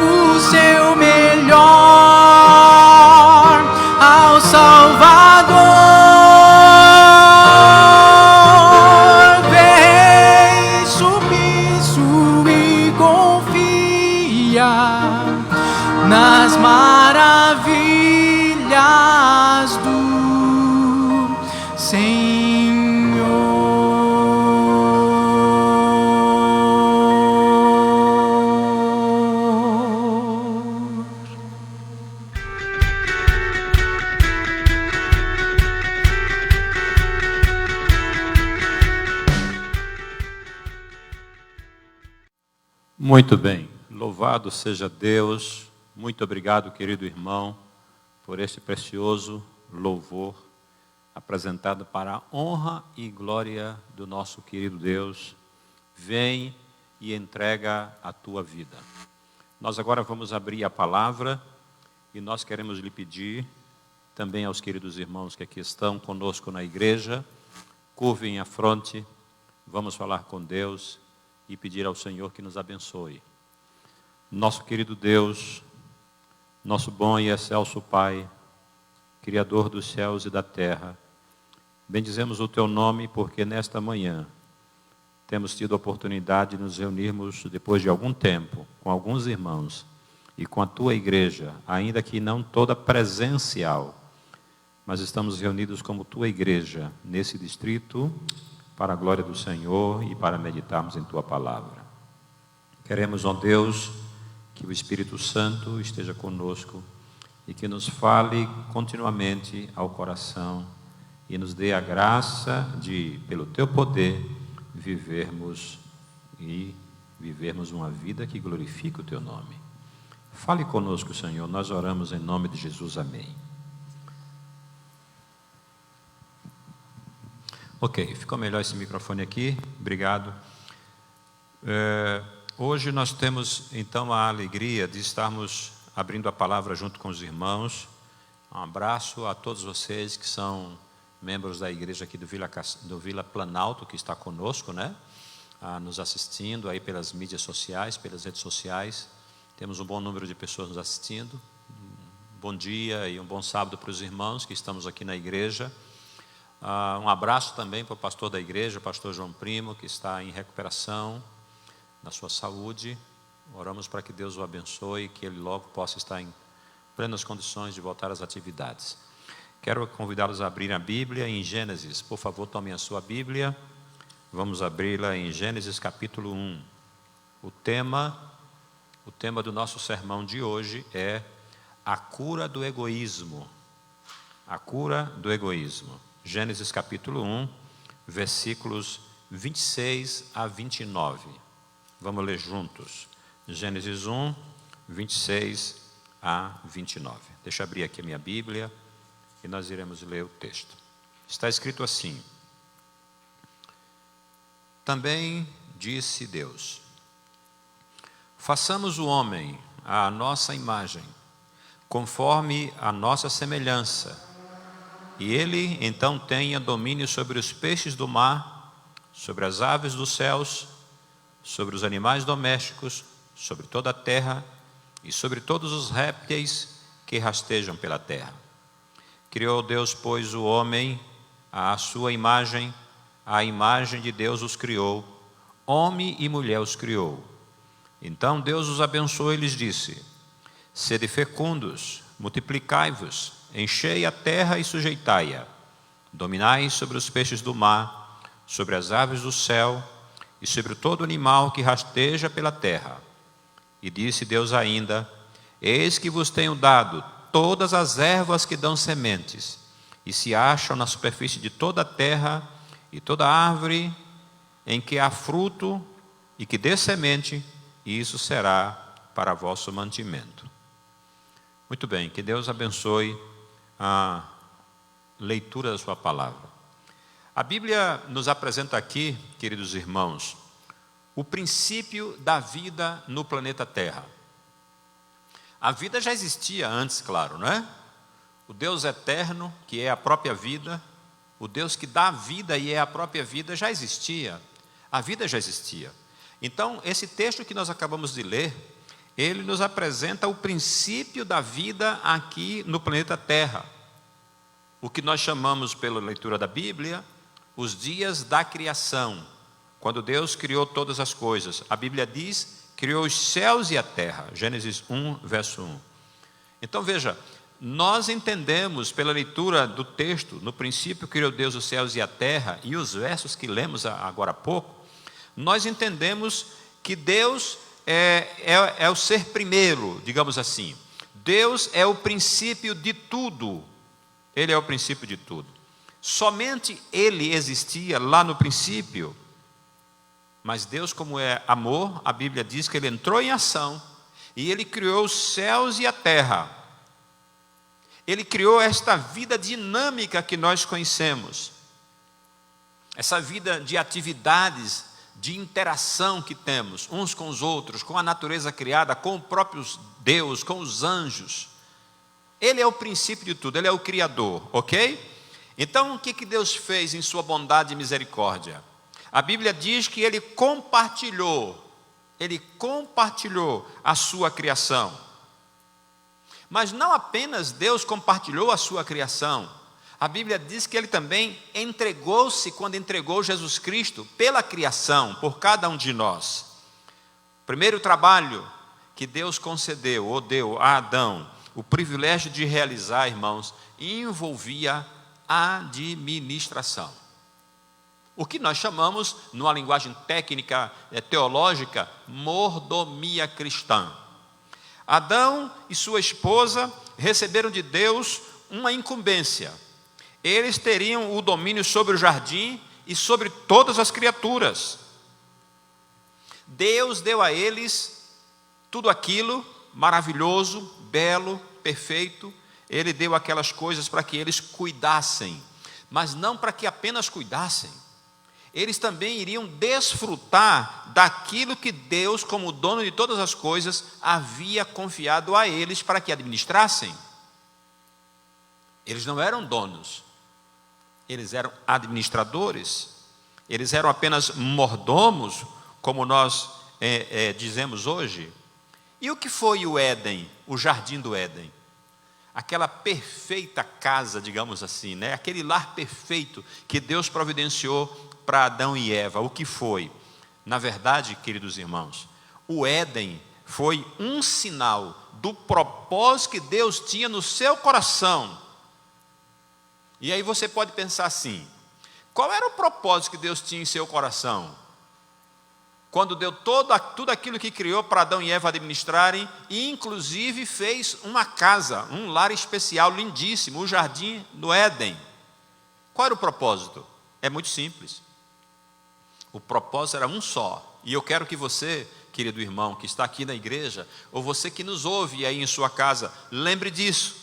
o seu melhor ao Salvador. Vem, submisso e confia nas maravilhas do Senhor. Muito bem, louvado seja Deus. Muito obrigado, querido irmão, por este precioso louvor apresentado para a honra e glória do nosso querido Deus. Vem e entrega a tua vida. Nós agora vamos abrir a palavra e nós queremos lhe pedir, também aos queridos irmãos que aqui estão conosco na igreja, curvem a fronte, vamos falar com Deus e pedir ao Senhor que nos abençoe. Nosso querido Deus, nosso bom e excelso Pai, Criador dos céus e da terra, bendizemos o Teu nome porque nesta manhã temos tido a oportunidade de nos reunirmos depois de algum tempo com alguns irmãos e com a Tua igreja, ainda que não toda presencial, mas estamos reunidos como tua igreja nesse distrito, para a glória do Senhor e para meditarmos em tua palavra. Queremos, ó Deus, que o Espírito Santo esteja conosco e que nos fale continuamente ao coração e nos dê a graça de, pelo teu poder, vivermos uma vida que glorifique o teu nome. Fale conosco, Senhor, nós oramos em nome de Jesus, amém. Ok, ficou melhor esse microfone aqui, obrigado. Hoje nós temos então a alegria de estarmos abrindo a palavra junto com os irmãos. Um abraço a todos vocês que são membros da igreja aqui do Vila Planalto, que está conosco, né? Nos assistindo aí pelas mídias sociais, pelas redes sociais. Temos um bom número de pessoas nos assistindo. Bom dia e um bom sábado para os irmãos que estamos aqui na igreja. Um abraço também para o pastor da igreja, o pastor João Primo, que está em recuperação na sua saúde. Oramos para que Deus o abençoe e que ele logo possa estar em plenas condições de voltar às atividades. Quero convidá-los a abrir a Bíblia em Gênesis. Por favor, tomem a sua Bíblia. Vamos abri-la em Gênesis capítulo 1. O tema do nosso sermão de hoje é a cura do egoísmo. A cura do egoísmo. Gênesis capítulo 1, versículos 26 a 29. Vamos ler juntos. Gênesis 1, 26 a 29. Deixa eu abrir aqui a minha Bíblia e nós iremos ler o texto. Está escrito assim: Também disse Deus: façamos o homem à nossa imagem, conforme a nossa semelhança, e ele então tenha domínio sobre os peixes do mar, sobre as aves dos céus, sobre os animais domésticos, sobre toda a terra e sobre todos os répteis que rastejam pela terra. Criou Deus, pois, o homem à sua imagem, a imagem de Deus os criou, homem e mulher os criou. Então Deus os abençoou e lhes disse: sede fecundos, multiplicai-vos, enchei a terra e sujeitai-a, dominai sobre os peixes do mar, sobre as aves do céu e sobre todo animal que rasteja pela terra. E disse Deus ainda: eis que vos tenho dado todas as ervas que dão sementes, e se acham na superfície de toda a terra, e toda árvore em que há fruto e que dê semente, e isso será para vosso mantimento. Muito bem, que Deus abençoe a leitura da sua palavra. A Bíblia nos apresenta aqui, queridos irmãos, o princípio da vida no planeta Terra. A vida já existia antes, claro, não é? O Deus eterno, que é a própria vida, o Deus que dá vida e é a própria vida, já existia. A vida já existia. Então, esse texto que nós acabamos de ler, ele nos apresenta o princípio da vida aqui no planeta Terra. O que nós chamamos, pela leitura da Bíblia, os dias da criação. Quando Deus criou todas as coisas. A Bíblia diz: criou os céus e a terra. Gênesis 1, verso 1. Então veja, nós entendemos pela leitura do texto, no princípio criou Deus os céus e a terra, e os versos que lemos agora há pouco, nós entendemos que Deus é o ser primeiro, digamos assim. Deus é o princípio de tudo. Ele é o princípio de tudo. Somente Ele existia lá no princípio. Mas Deus, como é amor, a Bíblia diz que Ele entrou em ação e Ele criou os céus e a terra. Ele criou esta vida dinâmica que nós conhecemos. Essa vida de atividades, de interação que temos uns com os outros, com a natureza criada, com o próprio Deus, com os anjos. Ele é o princípio de tudo, Ele é o Criador, ok? Então, o que Deus fez em sua bondade e misericórdia? A Bíblia diz que Ele compartilhou a sua criação. Mas não apenas Deus compartilhou a sua criação, a Bíblia diz que Ele também entregou-se quando entregou Jesus Cristo pela criação, por cada um de nós. O primeiro trabalho que Deus concedeu ou deu a Adão, o privilégio de realizar, irmãos, envolvia administração. O que nós chamamos, numa linguagem técnica, teológica, mordomia cristã. Adão e sua esposa receberam de Deus uma incumbência. Eles teriam o domínio sobre o jardim e sobre todas as criaturas. Deus deu a eles tudo aquilo maravilhoso, belo, perfeito. Ele deu aquelas coisas para que eles cuidassem, mas não para que apenas cuidassem. Eles também iriam desfrutar daquilo que Deus, como dono de todas as coisas, havia confiado a eles para que administrassem. Eles não eram donos, eles eram administradores, eles eram apenas mordomos, como nós dizemos hoje. E o que foi o Éden, o jardim do Éden? Aquela perfeita casa, digamos assim, né? Aquele lar perfeito que Deus providenciou para Adão e Eva. O que foi? Na verdade, queridos irmãos, o Éden foi um sinal do propósito que Deus tinha no seu coração. E aí você pode pensar assim: qual era o propósito que Deus tinha em seu coração? Quando deu tudo aquilo que criou para Adão e Eva administrarem, e inclusive fez uma casa, um lar especial, lindíssimo, o jardim do Éden. Qual era o propósito? É muito simples. O propósito era um só. E eu quero que você, querido irmão, que está aqui na igreja, ou você que nos ouve aí em sua casa, lembre disso.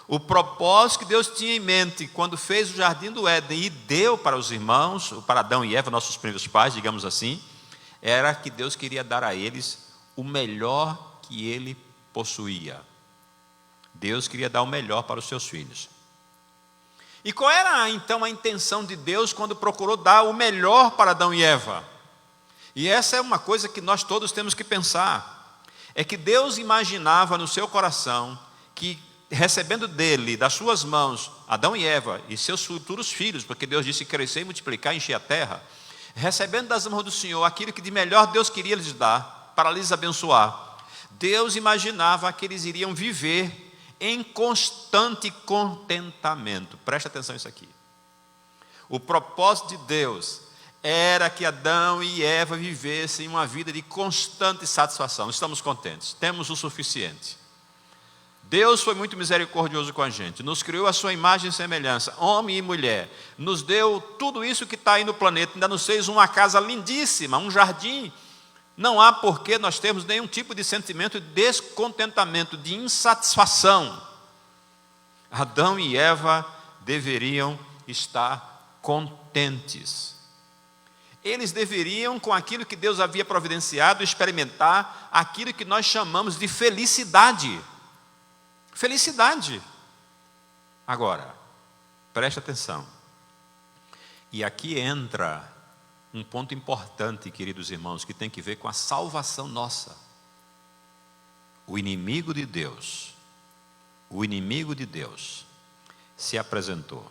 O propósito que Deus tinha em mente quando fez o jardim do Éden e deu para os irmãos, para Adão e Eva, nossos primeiros pais, digamos assim, era que Deus queria dar a eles o melhor que ele possuía. Deus queria dar o melhor para os seus filhos. E qual era então a intenção de Deus quando procurou dar o melhor para Adão e Eva? E essa é uma coisa que nós todos temos que pensar. É que Deus imaginava no seu coração que, recebendo dele, das suas mãos, Adão e Eva e seus futuros filhos, porque Deus disse crescer e multiplicar e encher a terra, recebendo das mãos do Senhor aquilo que de melhor Deus queria lhes dar, para lhes abençoar, Deus imaginava que eles iriam viver em constante contentamento. Preste atenção nisso aqui. O propósito de Deus era que Adão e Eva vivessem uma vida de constante satisfação. Estamos contentes, temos o suficiente. Deus foi muito misericordioso com a gente, nos criou a sua imagem e semelhança, homem e mulher, nos deu tudo isso que está aí no planeta, ainda nos fez uma casa lindíssima, um jardim. Não há por que nós termos nenhum tipo de sentimento de descontentamento, de insatisfação. Adão e Eva deveriam estar contentes. Eles deveriam, com aquilo que Deus havia providenciado, experimentar aquilo que nós chamamos de felicidade. Felicidade. Agora, preste atenção. E aqui entra um ponto importante, queridos irmãos, que tem que ver com a salvação nossa. O inimigo de Deus se apresentou.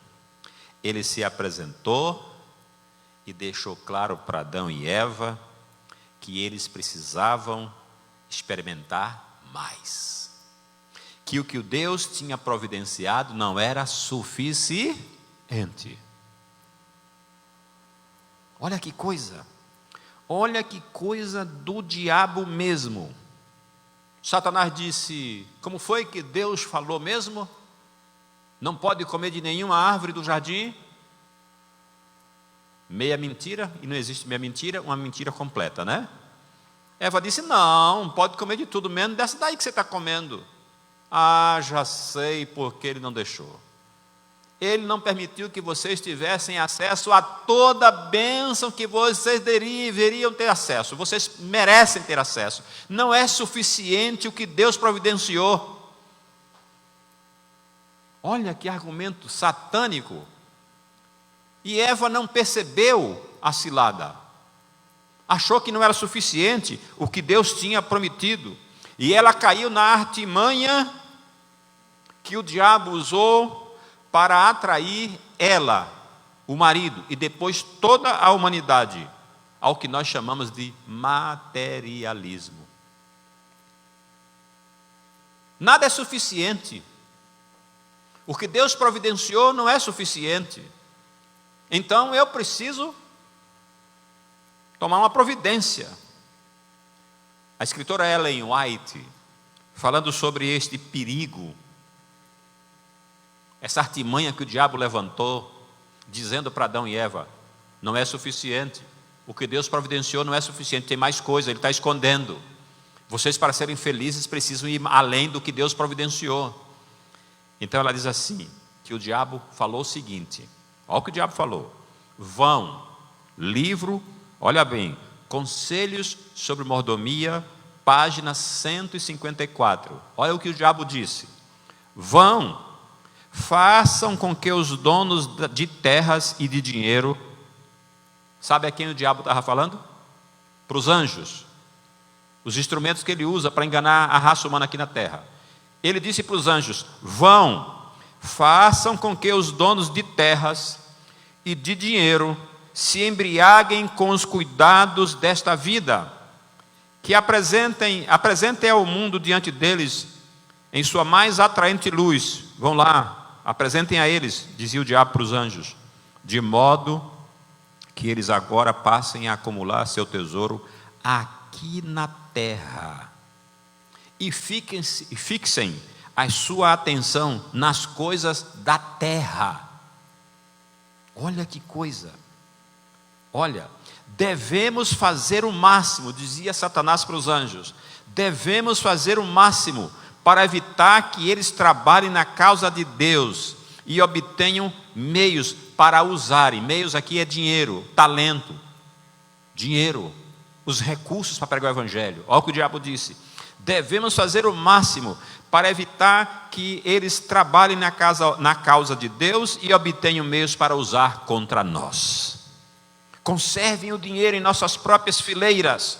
Ele se apresentou e deixou claro para Adão e Eva que eles precisavam experimentar mais. Que o que Deus tinha providenciado não era suficiente. Olha que coisa do diabo mesmo. Satanás disse: como foi que Deus falou mesmo? Não pode comer de nenhuma árvore do jardim? Meia mentira, e não existe meia mentira, uma mentira completa, né? Eva disse: não, pode comer de tudo, menos dessa daí que você está comendo. Ah, já sei porque ele não deixou. Ele não permitiu que vocês tivessem acesso a toda a bênção que vocês deveriam ter acesso. Vocês merecem ter acesso. Não é suficiente o que Deus providenciou. Olha que argumento satânico. E Eva não percebeu a cilada. Achou que não era suficiente o que Deus tinha prometido. E ela caiu na artimanha que o diabo usou para atrair ela, o marido, e depois toda a humanidade, ao que nós chamamos de materialismo. Nada é suficiente. O que Deus providenciou não é suficiente. Então eu preciso tomar uma providência. A escritora Ellen White, falando sobre este perigo, essa artimanha que o diabo levantou, dizendo para Adão e Eva, não é suficiente. O que Deus providenciou não é suficiente, tem mais coisa, Ele está escondendo. Vocês, para serem felizes, precisam ir além do que Deus providenciou. Então ela diz assim, que o diabo falou o seguinte, olha o que o diabo falou: vão, livro, olha bem, Conselhos sobre Mordomia, página 154. Olha o que o diabo disse: vão, façam com que os donos de terras e de dinheiro, sabe a quem o diabo estava falando? Para os anjos, os instrumentos que ele usa para enganar a raça humana aqui na terra. Ele disse para os anjos: vão, façam com que os donos de terras e de dinheiro se embriaguem com os cuidados desta vida, que apresentem ao mundo diante deles em sua mais atraente luz. Vão lá, apresentem a eles, dizia o diabo para os anjos, de modo que eles agora passem a acumular seu tesouro aqui na terra, e fixem a sua atenção nas coisas da terra. Olha que coisa! Olha, devemos fazer o máximo, dizia Satanás para os anjos, devemos fazer o máximo para evitar que eles trabalhem na causa de Deus e obtenham meios para usarem. Meios aqui é dinheiro, talento, dinheiro, os recursos para pregar o evangelho. Olha o que o diabo disse: devemos fazer o máximo para evitar que eles trabalhem na causa de Deus e obtenham meios para usar contra nós. Conservem o dinheiro em nossas próprias fileiras.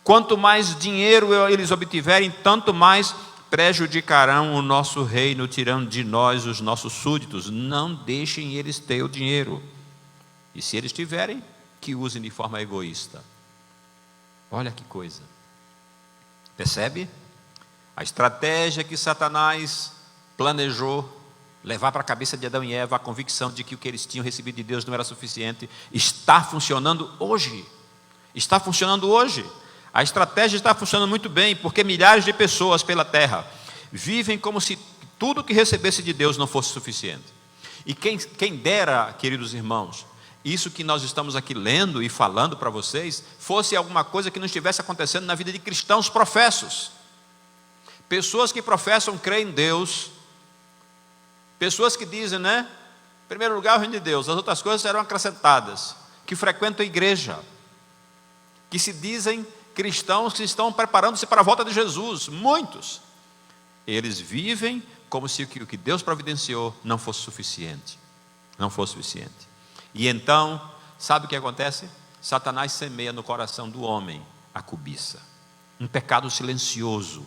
Quanto mais dinheiro eles obtiverem, tanto mais prejudicarão o nosso reino, tirando de nós os nossos súditos. Não deixem eles ter o dinheiro. E se eles tiverem, que usem de forma egoísta. Olha que coisa. Percebe? A estratégia que Satanás planejou levar para a cabeça de Adão e Eva a convicção de que o que eles tinham recebido de Deus não era suficiente, está funcionando hoje. Está funcionando hoje. A estratégia está funcionando muito bem, porque milhares de pessoas pela terra vivem como se tudo que recebesse de Deus não fosse suficiente. E quem dera, queridos irmãos, isso que nós estamos aqui lendo e falando para vocês, fosse alguma coisa que não estivesse acontecendo na vida de cristãos professos. Pessoas que professam crer em Deus, pessoas que dizem, né? Em primeiro lugar o reino de Deus, as outras coisas serão acrescentadas, que frequentam a igreja, que se dizem cristãos que estão preparando-se para a volta de Jesus, muitos. Eles vivem como se o que Deus providenciou não fosse suficiente. Não fosse suficiente. E então, sabe o que acontece? Satanás semeia no coração do homem a cobiça. Um pecado silencioso.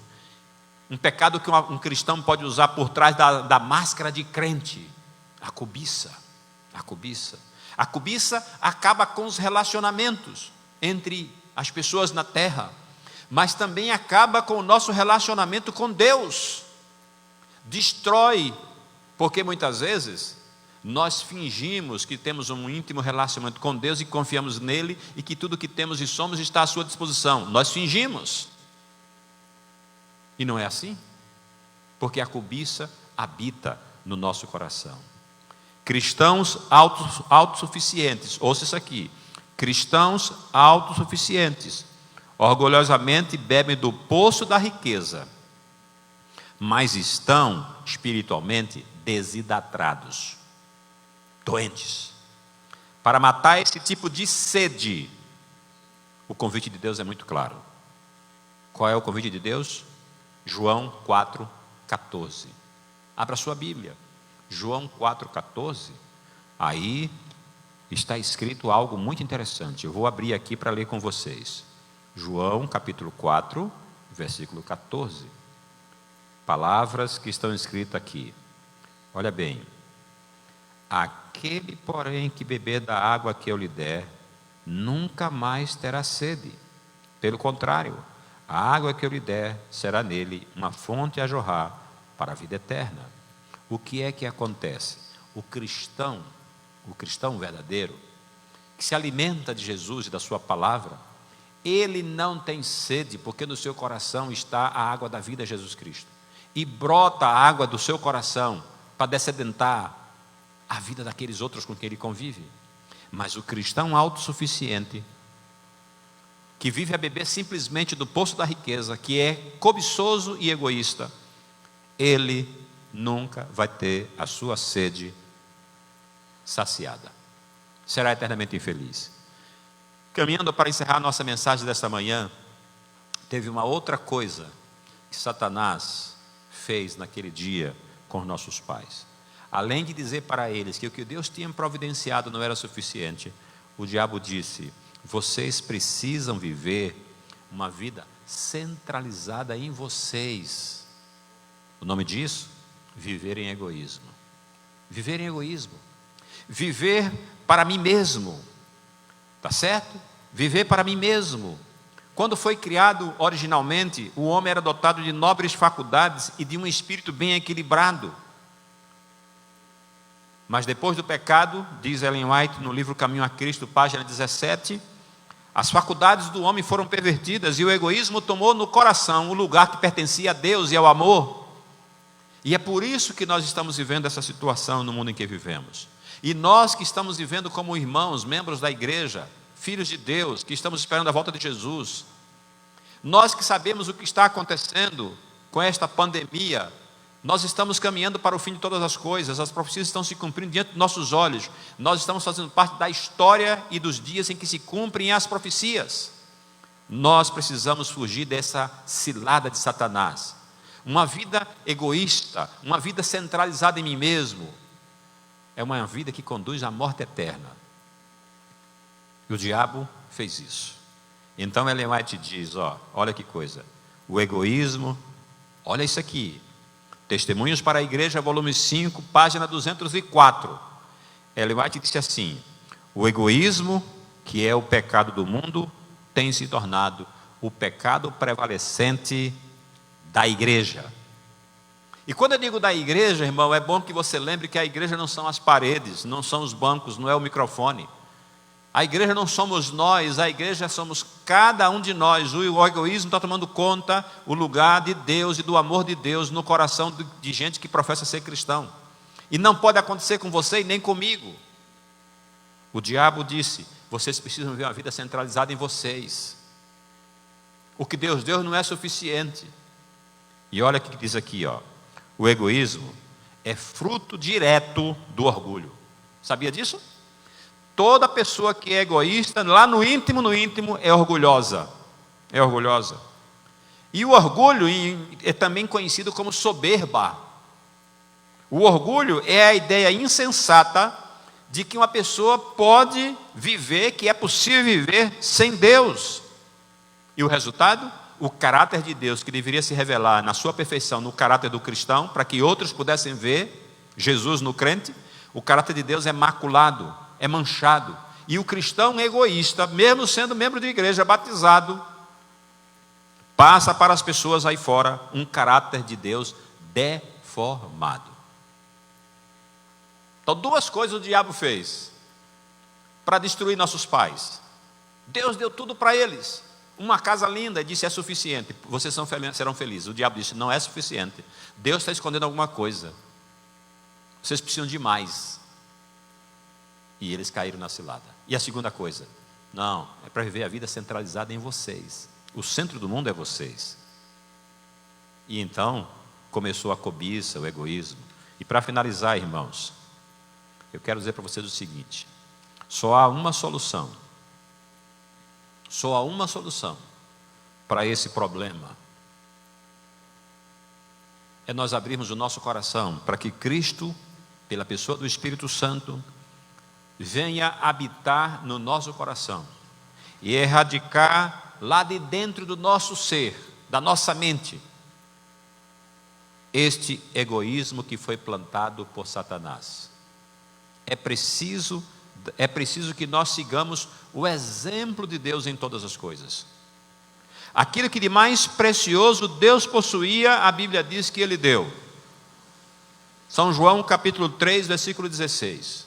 Um pecado que um cristão pode usar por trás da máscara de crente. A cobiça. A cobiça. A cobiça acaba com os relacionamentos entre as pessoas na terra, mas também acaba com o nosso relacionamento com Deus. Destrói, porque muitas vezes nós fingimos que temos um íntimo relacionamento com Deus e confiamos nele e que tudo que temos e somos está à sua disposição. Nós fingimos. E não é assim, porque a cobiça habita no nosso coração. Cristãos autossuficientes, ouça isso aqui, cristãos autossuficientes, orgulhosamente bebem do poço da riqueza, mas estão espiritualmente desidratados, doentes. Para matar esse tipo de sede, o convite de Deus é muito claro. Qual é o convite de Deus? João 4,14. Abra sua Bíblia. João 4,14. Aí está escrito algo muito interessante. Eu vou abrir aqui para ler com vocês. João capítulo 4, versículo 14. Palavras que estão escritas aqui. Olha bem. Aquele, porém, que beber da água que eu lhe der, nunca mais terá sede. Pelo contrário, A água que eu lhe der será nele uma fonte a jorrar para a vida eterna. O que é que acontece? O cristão verdadeiro, que se alimenta de Jesus e da sua palavra, ele não tem sede, porque no seu coração está a água da vida, Jesus Cristo. E brota a água do seu coração para dessedentar a vida daqueles outros com quem ele convive. Mas o cristão autossuficiente, que vive a beber simplesmente do poço da riqueza, que é cobiçoso e egoísta, ele nunca vai ter a sua sede saciada. Será eternamente infeliz. Caminhando para encerrar a nossa mensagem desta manhã, teve uma outra coisa que Satanás fez naquele dia com os nossos pais. Além de dizer para eles que o que Deus tinha providenciado não era suficiente, o diabo disse: vocês precisam viver uma vida centralizada em vocês. O nome disso? Viver em egoísmo. Viver em egoísmo. Viver para mim mesmo. Tá certo? Viver para mim mesmo. Quando foi criado originalmente, o homem era dotado de nobres faculdades e de um espírito bem equilibrado. Mas depois do pecado, diz Ellen White no livro Caminho a Cristo, página 17, as faculdades do homem foram pervertidas e o egoísmo tomou no coração o lugar que pertencia a Deus e ao amor. E é por isso que nós estamos vivendo essa situação no mundo em que vivemos. E nós que estamos vivendo como irmãos, membros da igreja, filhos de Deus, que estamos esperando a volta de Jesus, nós que sabemos o que está acontecendo com esta pandemia, nós estamos caminhando para o fim de todas as coisas, as profecias estão se cumprindo diante dos nossos olhos, nós estamos fazendo parte da história e dos dias em que se cumprem as profecias. Nós precisamos fugir dessa cilada de Satanás. Uma vida egoísta, uma vida centralizada em mim mesmo, é uma vida que conduz à morte eterna. E o diabo fez isso. Então Ellen White diz, olha que coisa, o egoísmo, olha isso aqui, Testemunhos para a Igreja, volume 5, página 204. Ellen White disse assim: o egoísmo, que é o pecado do mundo, tem se tornado o pecado prevalecente da igreja. E quando eu digo da igreja, irmão, é bom que você lembre que a igreja não são as paredes, não são os bancos, não é o microfone. A igreja não somos nós, a igreja somos cada um de nós. O egoísmo está tomando conta o lugar de Deus e do amor de Deus no coração de gente que professa ser cristão. E não pode acontecer com você e nem comigo. O diabo disse: vocês precisam viver uma vida centralizada em vocês. O que Deus deu não é suficiente. E olha o que diz aqui, o egoísmo é fruto direto do orgulho. Sabia disso? Toda pessoa que é egoísta, lá no íntimo, é orgulhosa. É orgulhosa. E o orgulho é também conhecido como soberba. O orgulho é a ideia insensata de que uma pessoa pode viver, que é possível viver sem Deus. E o resultado? O caráter de Deus, que deveria se revelar na sua perfeição no caráter do cristão, para que outros pudessem ver Jesus no crente, o caráter de Deus é maculado, é manchado. E o cristão egoísta, mesmo sendo membro de igreja, batizado, passa para as pessoas aí fora um caráter de Deus deformado. Então, duas coisas o diabo fez para destruir nossos pais. Deus deu tudo para eles. Uma casa linda, e disse: é suficiente, vocês serão felizes. O diabo disse: não é suficiente, Deus está escondendo alguma coisa, vocês precisam de mais. E eles caíram na cilada. E a segunda coisa: não, é para viver a vida centralizada em vocês. O centro do mundo é vocês. E então começou a cobiça, o egoísmo. E para finalizar, irmãos, eu quero dizer para vocês o seguinte: só há uma solução. Só há uma solução para esse problema. É nós abrirmos o nosso coração para que Cristo, pela pessoa do Espírito Santo, venha habitar no nosso coração e erradicar lá de dentro do nosso ser, da nossa mente, este egoísmo que foi plantado por Satanás. É preciso que nós sigamos o exemplo de Deus em todas as coisas. Aquilo que de mais precioso Deus possuía, a Bíblia diz que Ele deu. São João capítulo 3, versículo 16.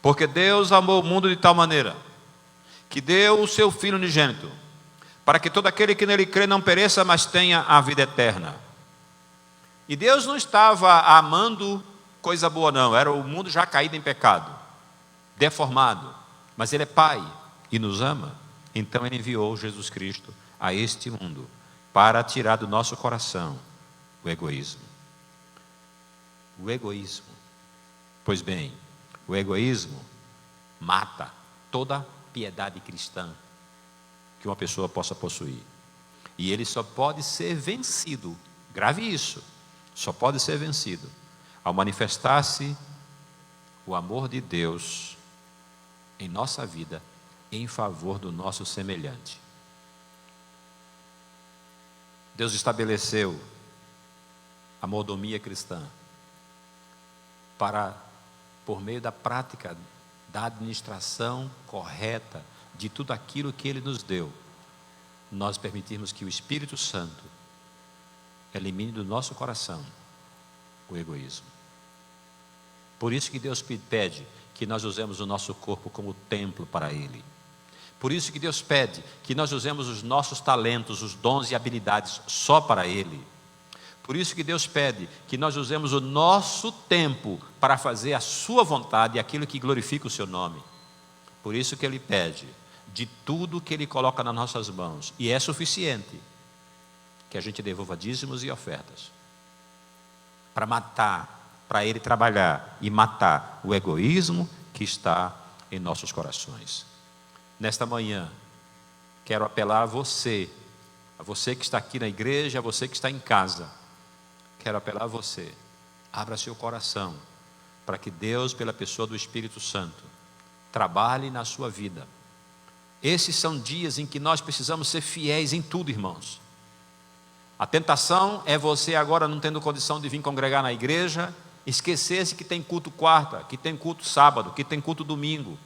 Porque Deus amou o mundo de tal maneira, que deu o seu Filho unigênito, para que todo aquele que nele crê não pereça, mas tenha a vida eterna. E Deus não estava amando coisa boa não, era o mundo já caído em pecado, deformado, mas Ele é Pai e nos ama. Então Ele enviou Jesus Cristo a este mundo para tirar do nosso coração o egoísmo. O egoísmo. Pois bem, o egoísmo mata toda piedade cristã que uma pessoa possa possuir. E ele só pode ser vencido, grave isso, só pode ser vencido ao manifestar-se o amor de Deus em nossa vida em favor do nosso semelhante. Deus estabeleceu a mordomia cristã para, por meio da prática da administração correta de tudo aquilo que Ele nos deu, nós permitirmos que o Espírito Santo elimine do nosso coração o egoísmo. Por isso que Deus pede que nós usemos o nosso corpo como templo para Ele. Por isso que Deus pede que nós usemos os nossos talentos, os dons e habilidades só para Ele. Por isso que Deus pede que nós usemos o nosso tempo para fazer a sua vontade e aquilo que glorifica o seu nome. Por isso que Ele pede de tudo que Ele coloca nas nossas mãos, e é suficiente, que a gente devolva dízimos e ofertas, para matar, para Ele trabalhar e matar o egoísmo que está em nossos corações. Nesta manhã, quero apelar a você que está aqui na igreja, a você que está em casa. Quero apelar a você, abra seu coração, para que Deus, pela pessoa do Espírito Santo, trabalhe na sua vida. Esses são dias em que nós precisamos ser fiéis em tudo, irmãos. A tentação é você agora, não tendo condição de vir congregar na igreja, esquecer-se que tem culto quarta, que tem culto sábado, que tem culto domingo.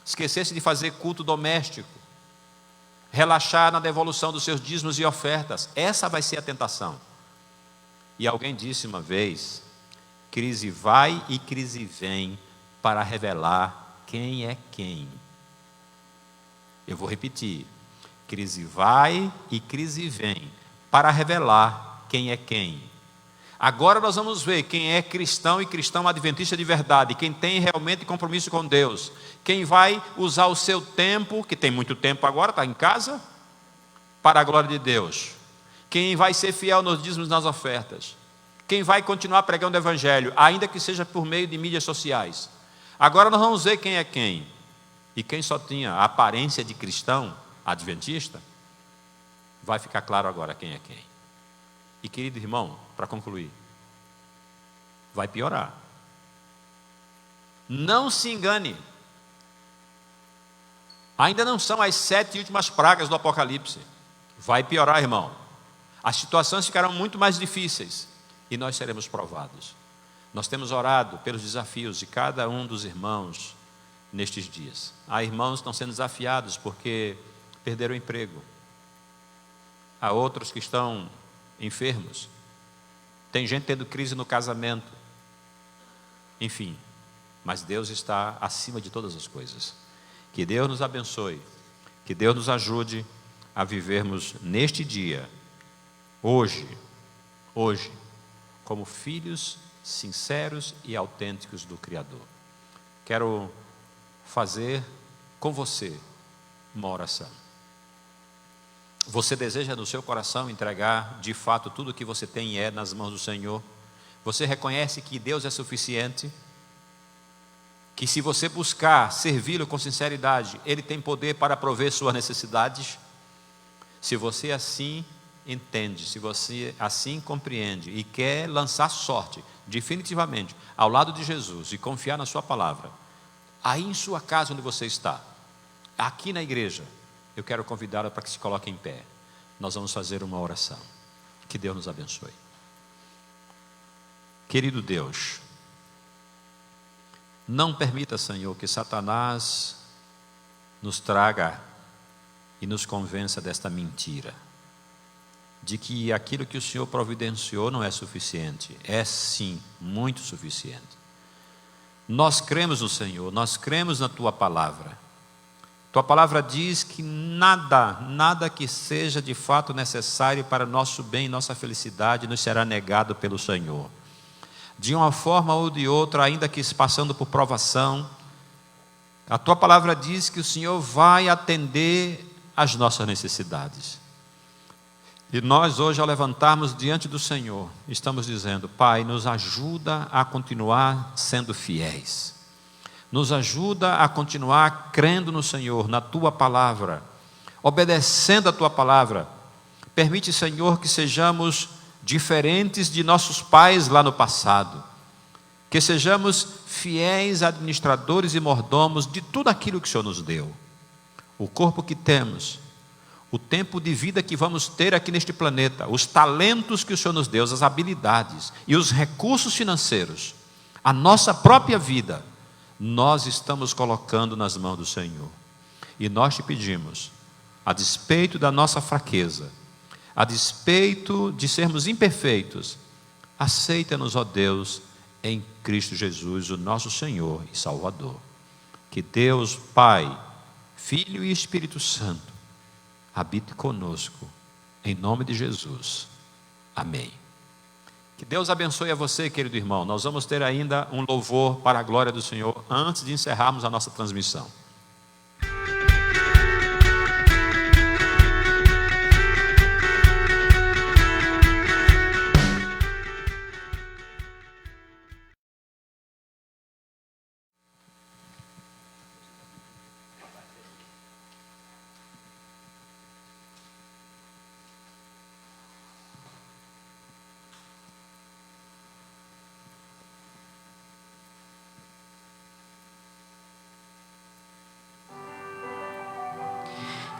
Esquecer-se de fazer culto doméstico. Relaxar na devolução dos seus dízimos e ofertas. Essa vai ser a tentação. E alguém disse uma vez, crise vai e crise vem para revelar quem é quem. Eu vou repetir, crise vai e crise vem para revelar quem é quem. Agora nós vamos ver quem é cristão e cristão adventista de verdade, quem tem realmente compromisso com Deus, quem vai usar o seu tempo, que tem muito tempo agora, está em casa, para a glória de Deus. Quem vai ser fiel nos dízimos e nas ofertas. Quem vai continuar pregando o evangelho, ainda que seja por meio de mídias sociais. Agora nós vamos ver quem é quem. E quem só tinha a aparência de cristão adventista, vai ficar claro agora quem é quem. E querido irmão, para concluir, vai piorar. Não se engane. Ainda não são as 7 últimas pragas do Apocalipse. Vai piorar, irmão. As situações ficarão muito mais difíceis e nós seremos provados. Nós temos orado pelos desafios de cada um dos irmãos nestes dias. Há irmãos que estão sendo desafiados porque perderam o emprego. Há outros que estão enfermos. Tem gente tendo crise no casamento. Enfim, mas Deus está acima de todas as coisas. Que Deus nos abençoe. Que Deus nos ajude a vivermos neste dia, hoje, como filhos sinceros e autênticos do Criador. Quero fazer com você uma oração. Você deseja no seu coração entregar de fato tudo o que você tem e é nas mãos do Senhor? Você reconhece que Deus é suficiente? Que se você buscar servi-lo com sinceridade, Ele tem poder para prover suas necessidades? Se você assim entende, se você assim compreende e quer lançar sorte definitivamente ao lado de Jesus e confiar na sua palavra, aí em sua casa onde você está, aqui na igreja, eu quero convidá-la para que se coloque em pé. Nós vamos fazer uma oração. Que Deus nos abençoe. Querido Deus, não permita, Senhor, que Satanás nos traga e nos convença desta mentira. de que aquilo que o Senhor providenciou não é suficiente. É sim, muito suficiente. Nós cremos no Senhor, nós cremos na Tua palavra. Tua palavra diz que nada que seja de fato necessário para nosso bem e nossa felicidade nos será negado pelo Senhor. De uma forma ou de outra, ainda que passando por provação, a Tua palavra diz que o Senhor vai atender às nossas necessidades. E nós hoje, ao levantarmos diante do Senhor, estamos dizendo: Pai, nos ajuda a continuar sendo fiéis. Nos ajuda a continuar crendo no Senhor, na Tua palavra, obedecendo a Tua palavra. Permite, Senhor, que sejamos diferentes de nossos pais lá no passado. Que sejamos fiéis administradores e mordomos de tudo aquilo que o Senhor nos deu. O corpo que temos, o tempo de vida que vamos ter aqui neste planeta, os talentos que o Senhor nos deu, as habilidades e os recursos financeiros, a nossa própria vida, nós estamos colocando nas mãos do Senhor. E nós te pedimos, a despeito da nossa fraqueza, a despeito de sermos imperfeitos, aceita-nos, ó Deus, em Cristo Jesus, o nosso Senhor e Salvador. Que Deus, Pai, Filho e Espírito Santo, habite conosco, em nome de Jesus. Amém. Que Deus abençoe a você, querido irmão. Nós vamos ter ainda um louvor para a glória do Senhor, antes de encerrarmos a nossa transmissão.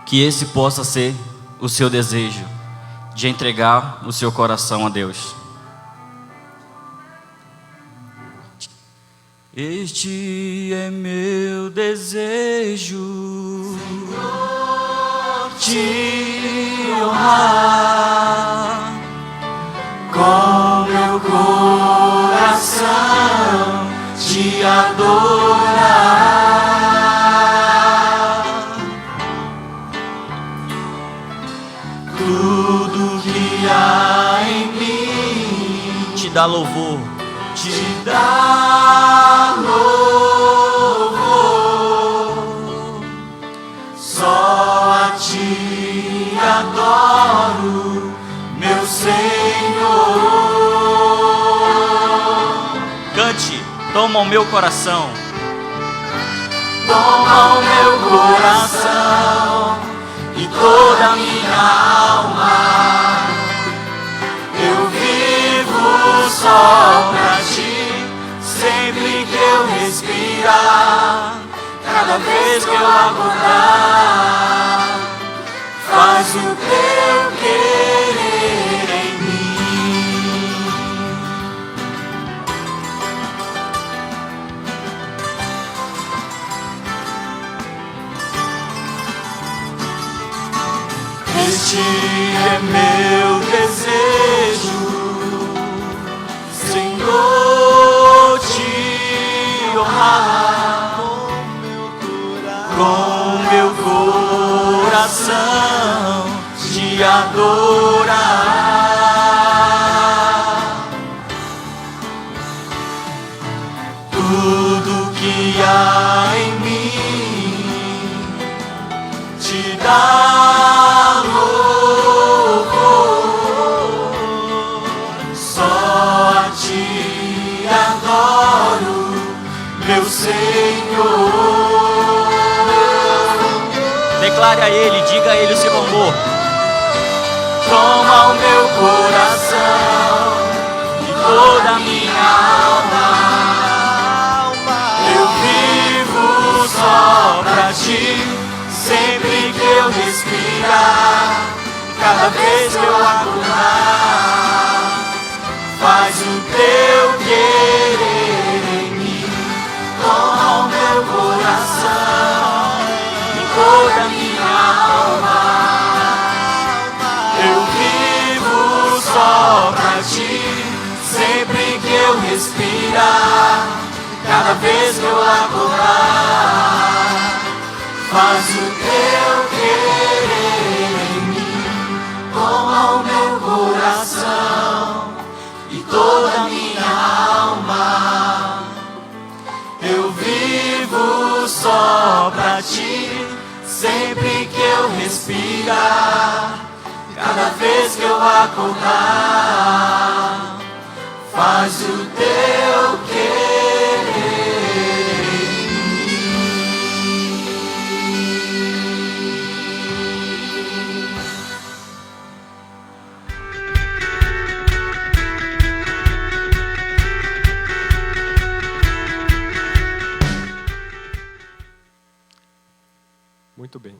Que esse possa ser o seu desejo, de entregar o seu coração a Deus. Este é meu desejo, te honrar com meu coração, te adorar. Tudo que há em mim te dá louvor, te dá louvor. Só a ti adoro, meu Senhor. Cante, toma o meu coração, toma o meu coração e toda a minha alma. Eu vivo só pra ti, sempre que eu respirar, cada vez que eu acordar, faz o teu querer em mim. Este é meu desejo, Senhor, te honrar com meu coração, te adorar. Tudo que há em mim te dá louvor. Só a ti adoro, meu Senhor. Declare a Ele, diga a Ele o seu amor. Toma o meu coração e toda a minha alma. Eu vivo só pra ti, sempre que eu respirar, cada vez que eu acordar, faz o teu querer em mim. Toma o meu coração e toda a minha alma. Eu vivo eu respirar, cada vez que eu acordar, faz o teu querer em mim, toma o meu coração e toda a minha alma. Eu vivo só pra ti, sempre que eu respirar, cada vez que eu acordar, faz o teu querer em Muito bem.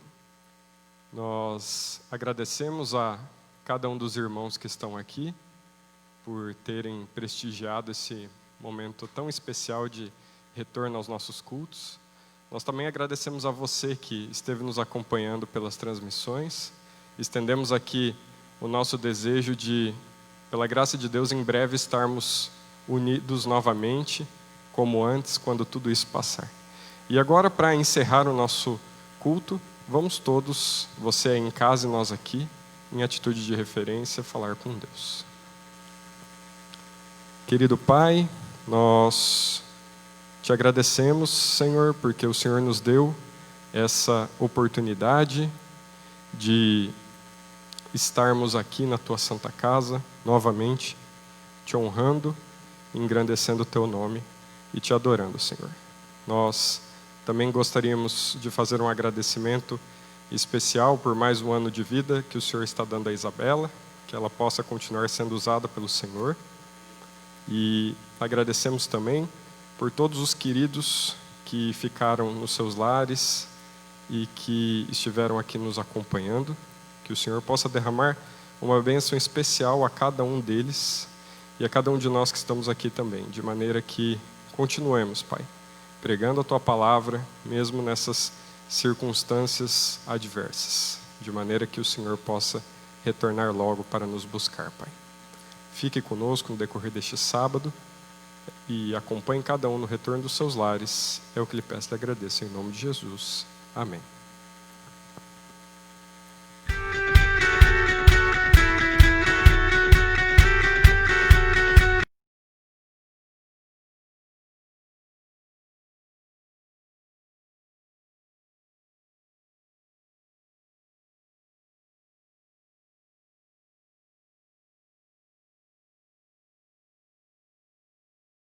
Nós agradecemos a cada um dos irmãos que estão aqui por terem prestigiado esse momento tão especial de retorno aos nossos cultos. Nós também agradecemos a você que esteve nos acompanhando pelas transmissões. Estendemos aqui o nosso desejo de, pela graça de Deus, em breve estarmos unidos novamente, como antes, quando tudo isso passar. E agora, para encerrar o nosso culto, vamos todos, você aí em casa e nós aqui, em atitude de referência, falar com Deus. Querido Pai, nós te agradecemos, Senhor, porque o Senhor nos deu essa oportunidade de estarmos aqui na tua santa casa, novamente, te honrando, engrandecendo o teu nome e te adorando, Senhor. Nós também gostaríamos de fazer um agradecimento especial por mais um ano de vida que o Senhor está dando a Isabela, que ela possa continuar sendo usada pelo Senhor. E agradecemos também por todos os queridos que ficaram nos seus lares e que estiveram aqui nos acompanhando. Que o Senhor possa derramar uma bênção especial a cada um deles e a cada um de nós que estamos aqui também, de maneira que continuemos, Pai, pregando a Tua palavra, mesmo nessas circunstâncias adversas, de maneira que o Senhor possa retornar logo para nos buscar, Pai. Fique conosco no decorrer deste sábado e acompanhe cada um no retorno dos seus lares. É o que lhe peço e agradeço em nome de Jesus. Amém.